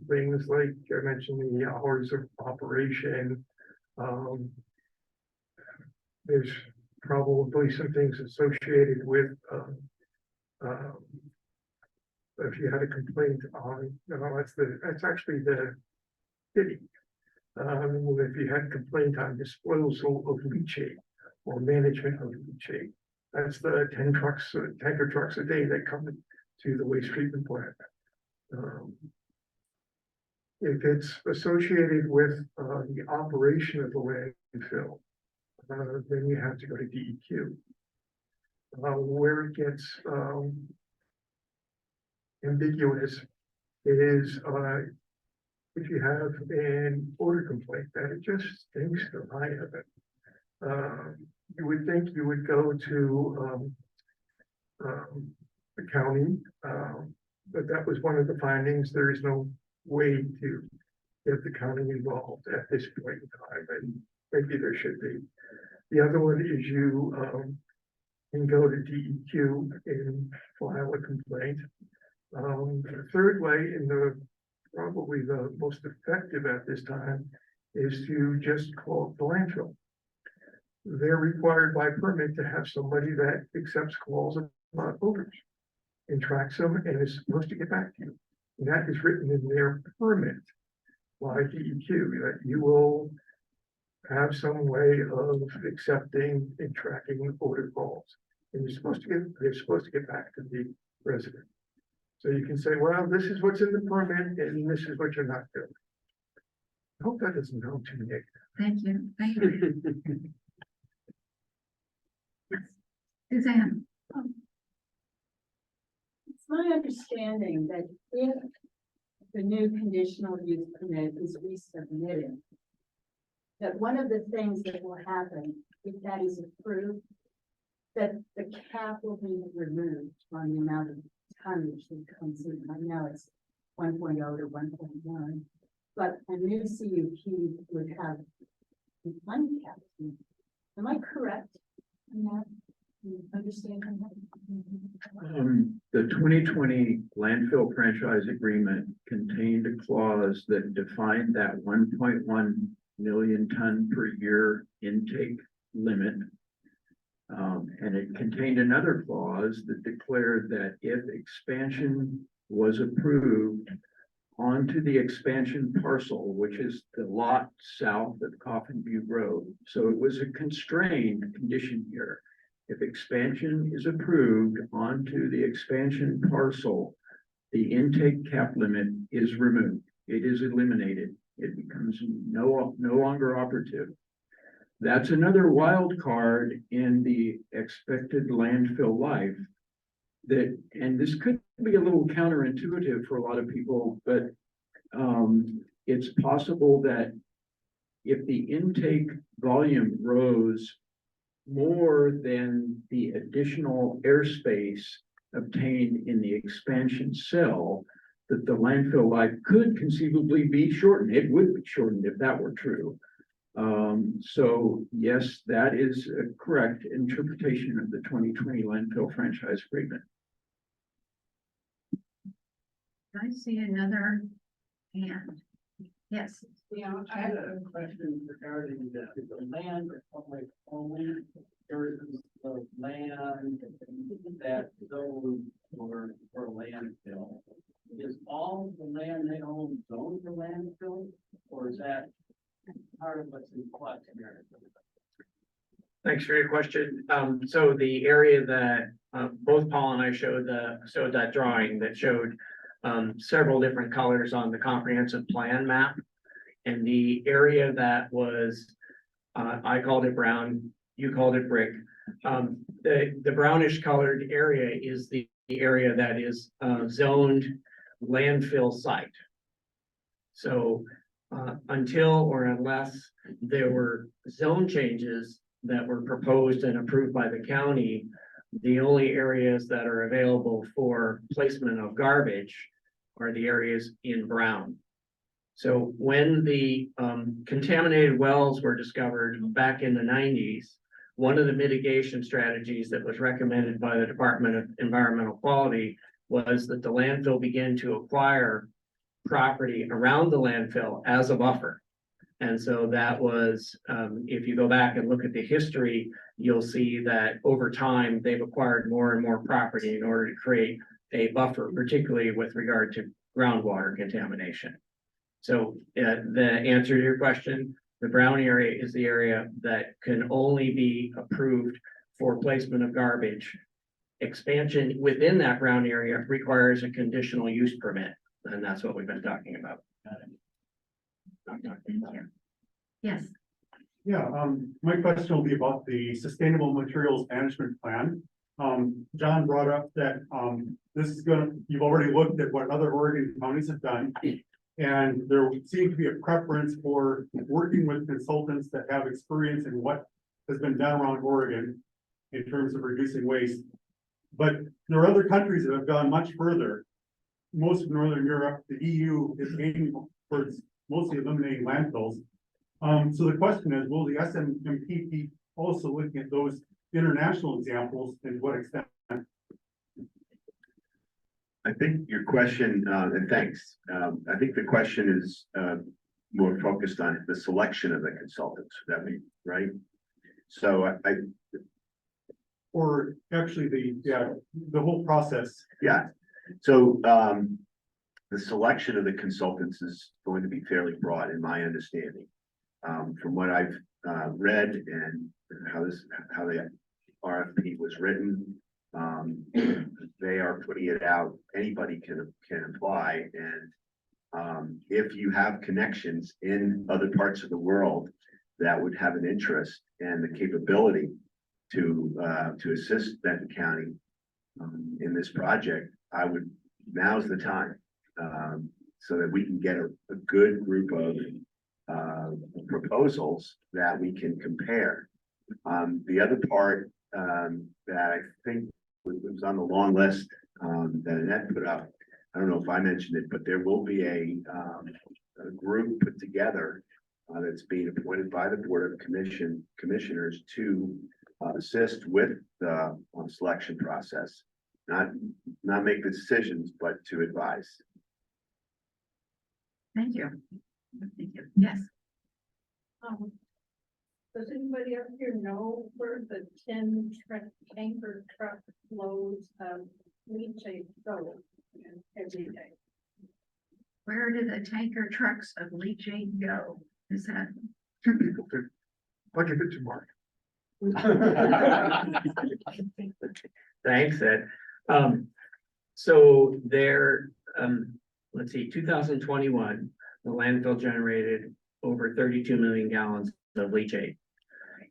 things like I mentioned, the hours of operation. There's probably some things associated with if you had a complaint on, that's actually the city. If you had a complaint on disposal of leachate or management of leachate, that's the 10 tanker trucks a day that come to the waste treatment plant. If it's associated with the operation of the landfill, then you have to go to DEQ. Where it gets ambiguous is if you have an odor complaint that it just stinks the eye of it. You would think you would go to the county, but that was one of the findings. There is no way to get the county involved at this point in time, and maybe there should be. The other one is you can go to DEQ and file a complaint. The third way, and probably the most effective at this time, is to just call it the landfill. They're required by permit to have somebody that accepts calls about odors and tracks them and is supposed to get back to you. And that is written in their permit by DEQ, that you will have some way of accepting and tracking odor calls. And they're supposed to get back to the resident. So you can say, well, this is what's in the permit and this is what you're not doing. I hope that doesn't go too negative. Thank you. Suzanne? It's my understanding that if the new conditional use permit is resubmitted, that one of the things that will happen if that is approved, that the cap will be removed on the amount of tonnage that comes in. I know it's 1.0 to 1.1, but a new CUP would have an uncapped. Am I correct in that? You understand that? The 2020 landfill franchise agreement contained a clause that defined that 1.1 million ton per year intake limit. And it contained another clause that declared that if expansion was approved onto the expansion parcel, which is the lot south of Coffin Butte Road. So it was a constrained condition here. If expansion is approved onto the expansion parcel, the intake cap limit is removed. It is eliminated. It becomes no longer operative. That's another wild card in the expected landfill life. And this could be a little counterintuitive for a lot of people, but it's possible that if the intake volume rose more than the additional airspace obtained in the expansion cell, that the landfill life could conceivably be shortened. It would be shortened if that were true. So yes, that is a correct interpretation of the 2020 landfill franchise agreement. I see another hand. Yes. Yeah, I had a question regarding the land public only versus the land that zoned for landfill. Is all the land they own zoned for landfill, or is that part of what's in flux here? Thanks for your question. So the area that both Paul and I showed that drawing that showed several different colors on the comprehensive plan map. And the area that was, I called it brown, you called it brick. The brownish colored area is the area that is zoned landfill site. So until or unless there were zone changes that were proposed and approved by the county, the only areas that are available for placement of garbage are the areas in brown. So when the contaminated wells were discovered back in the 90s, one of the mitigation strategies that was recommended by the Department of Environmental Quality was that the landfill begin to acquire property around the landfill as a buffer. And so that was, if you go back and look at the history, you'll see that over time, they've acquired more and more property in order to create a buffer, particularly with regard to groundwater contamination. So the answer to your question, the brown area is the area that can only be approved for placement of garbage. Expansion within that brown area requires a conditional use permit, and that's what we've been talking about. Thank you. Yes. Yeah, my question will be about the Sustainable Materials Management Plan. John brought up that, you've already looked at what other Oregon counties have done. And there seems to be a preference for working with consultants that have experience in what has been done around Oregon in terms of reducing waste. But there are other countries that have gone much further. Most of Northern Europe, the EU is aiming towards mostly eliminating landfills. So the question is, will the SMMP be also looking at those international examples and to what extent? I think your question, and thanks, I think the question is more focused on the selection of the consultants, that we, right? So Or actually the whole process. yeah, so, the selection of the consultants is going to be fairly broad in my understanding. From what I've, read and how the RFP was written, they are putting it out, anybody can apply, and if you have connections in other parts of the world that would have an interest and the capability to assist Benton County in this project, now's the time, so that we can get a good group of proposals that we can compare. The other part that I think was on the long list that Annette put up, I don't know if I mentioned it, but there will be a group put together that's being appointed by the Board of Commissioners to assist with the selection process. Not make the decisions, but to advise. Thank you. Thank you. Yes. Does anybody up here know where the 10 tanker truck loads of leachate go every day? Where do the tanker trucks of leachate go? Is that? I'll give it to Mark. Thanks, Ed. So there, let's see, 2021, the landfill generated over 32 million gallons of leachate.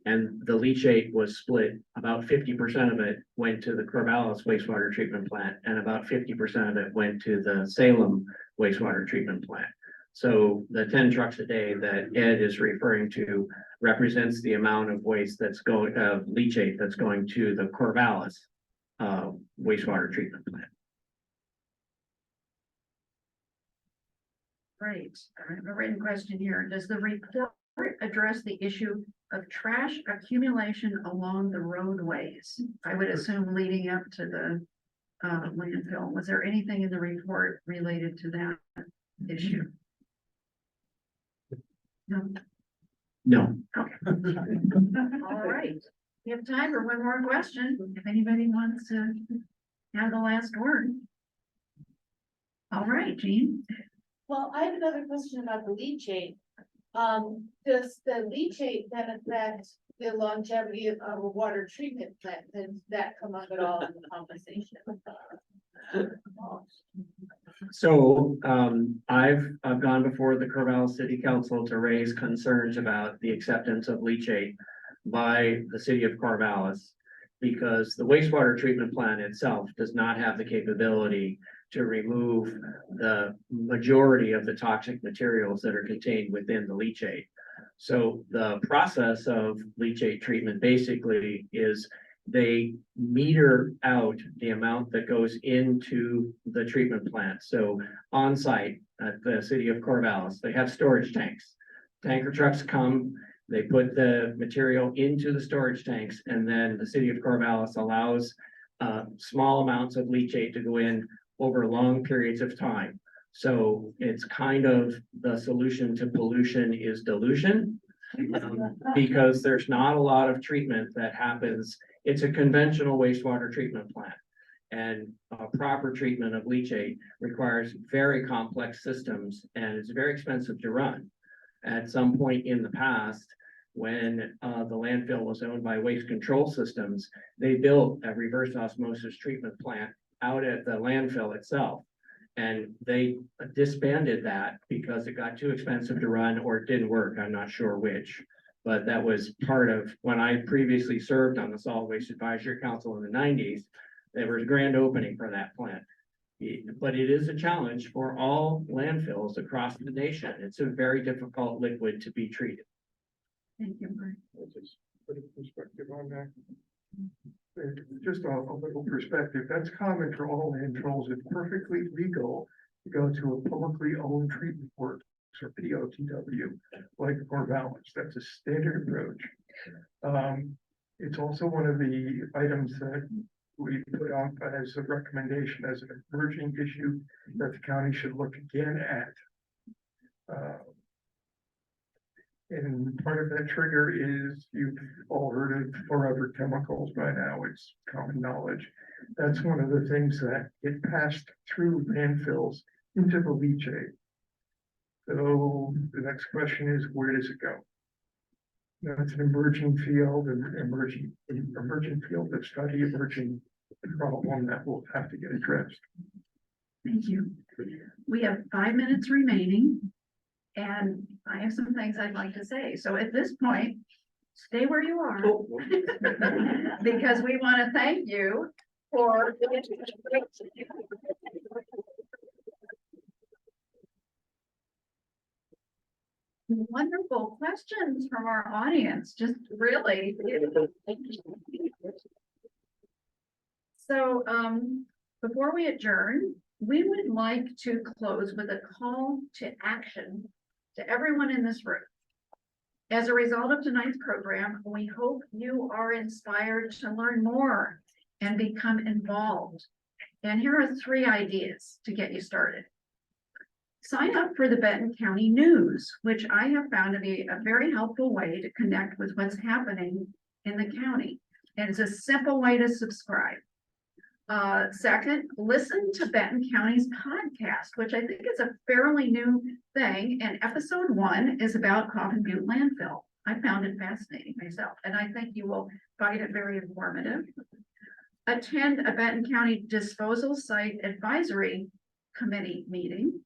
And the leachate was split, about 50% of it went to the Corvallis wastewater treatment plant, and about 50% of it went to the Salem wastewater treatment plant. So the 10 trucks a day that Ed is referring to represents the amount of waste that's going, leachate that's going to the Corvallis wastewater treatment plant. Right. I have a written question here. Does the report address the issue of trash accumulation along the roadways? I would assume leading up to the landfill. Was there anything in the report related to that issue? No. No. Okay. All right. We have time for one more question, if anybody wants to have the last word. All right, Jean. Well, I have another question about the leachate. Does the leachate then affect the longevity of a water treatment plant? Does that come up at all in the conversation? So I've gone before the Corvallis City Council to raise concerns about the acceptance of leachate by the city of Corvallis, because the wastewater treatment plant itself does not have the capability to remove the majority of the toxic materials that are contained within the leachate. So the process of leachate treatment basically is they meter out the amount that goes into the treatment plant. So on site at the city of Corvallis, they have storage tanks. Tanker trucks come, they put the material into the storage tanks, and then the city of Corvallis allows small amounts of leachate to go in over long periods of time. So it's kind of the solution to pollution is dilution, because there's not a lot of treatment that happens. It's a conventional wastewater treatment plant, and proper treatment of leachate requires very complex systems, and it's very expensive to run. At some point in the past, when the landfill was owned by Waste Control Systems, they built a reverse osmosis treatment plant out at the landfill itself. And they disbanded that because it got too expensive to run, or it didn't work. I'm not sure which, but that was part of when I previously served on the Solid Waste Advisory Council in the 90s. There was a grand opening for that plant. But it is a challenge for all landfills across the nation. It's a very difficult liquid to be treated. Thank you, Mark. Just put a perspective on that. Just a little perspective, that's common for all landfills. It's perfectly legal to go to a publicly owned treatment works or POTW, like Corvallis. That's a standard approach. It's also one of the items that we put out as a recommendation as an emerging issue that the county should look again at. And part of that trigger is, you've all heard of forever chemicals by now, it's common knowledge. That's one of the things that get passed through landfills into the leachate. So the next question is, where does it go? That's an emerging field, and emerging field of study, emerging problem that will have to get addressed. Thank you. We have 5 minutes remaining. And I have some things I'd like to say. So at this point, stay where you are. Because we want to thank you for wonderful questions from our audience, just really. So before we adjourn, we would like to close with a call to action to everyone in this room. As a result of tonight's program, we hope you are inspired to learn more and become involved. And here are 3 ideas to get you started. Sign up for the Benton County News, which I have found to be a very helpful way to connect with what's happening in the county. And it's a simple way to subscribe. Second, listen to Benton County's podcast, which I think is a fairly new thing. And episode 1 is about Coffin Butte Landfill. I found it fascinating myself, and I think you will find it very informative. Attend a Benton County Disposal Site Advisory Committee meeting.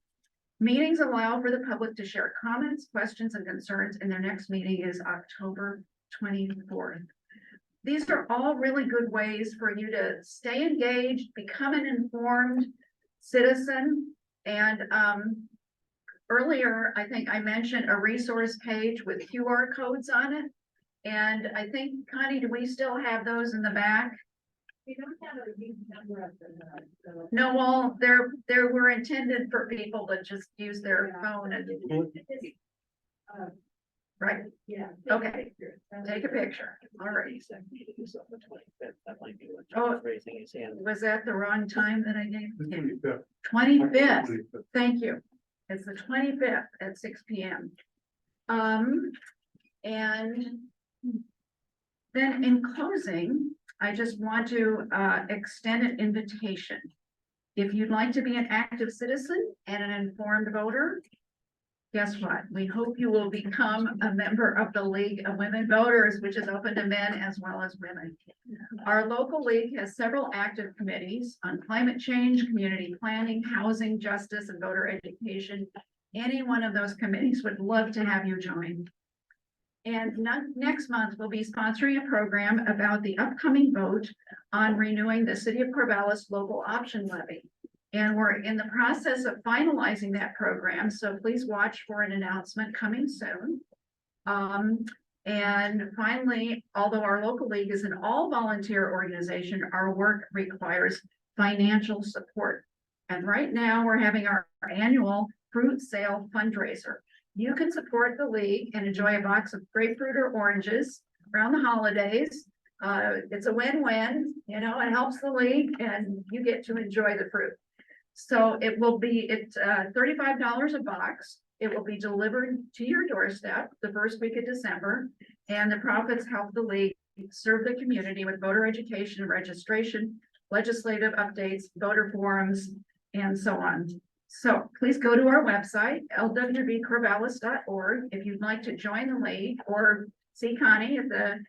Meetings allow for the public to share comments, questions, and concerns, and their next meeting is October 24th. These are all really good ways for you to stay engaged, become an informed citizen. And earlier, I think I mentioned a resource page with QR codes on it. And I think, Connie, do we still have those in the back? We don't have a huge number of them, so. No, well, they were intended for people to just use their phone and, right, Yeah. okay, take a picture, all right. Oh, was that the wrong time that I gave? him? 25th, thank you. It's the 25th at 6 p.m. And then in closing, I just want to extend an invitation. If you'd like to be an active citizen and an informed voter, guess what? We hope you will become a member of the League of Women Voters, which is open to men as well as women. Our local league has several active committees on climate change, community planning, housing, justice, and voter education. Any one of those committees would love to have you join. And next month, we'll be sponsoring a program about the upcoming vote on renewing the City of Corvallis local option levy. And we're in the process of finalizing that program, so please watch for an announcement coming soon. And finally, although our local league is an all-volunteer organization, our work requires financial support. And right now, we're having our annual fruit sale fundraiser. You can support the league and enjoy a box of grapefruit or oranges around the holidays. It's a win-win, you know, it helps the league and you get to enjoy the fruit. So it's $35 a box. It will be delivered to your doorstep the first week of December. And the profits help the league serve the community with voter education, registration, legislative updates, voter forums, and so on. So please go to our website, lwvcorvallis.org, if you'd like to join the league or see Connie at the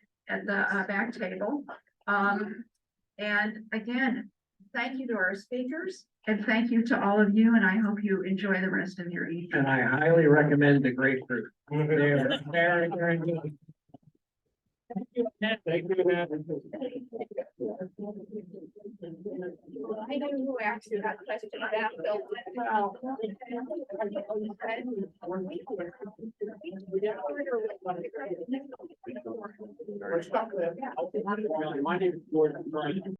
back table. And again, thank you to our speakers and thank you to all of you. And I hope you enjoy the rest of your evening. And I highly recommend the grapefruit. They're very, very good. Thank you. Thank you. I know who asked you that question about Bill. My name is Gordon.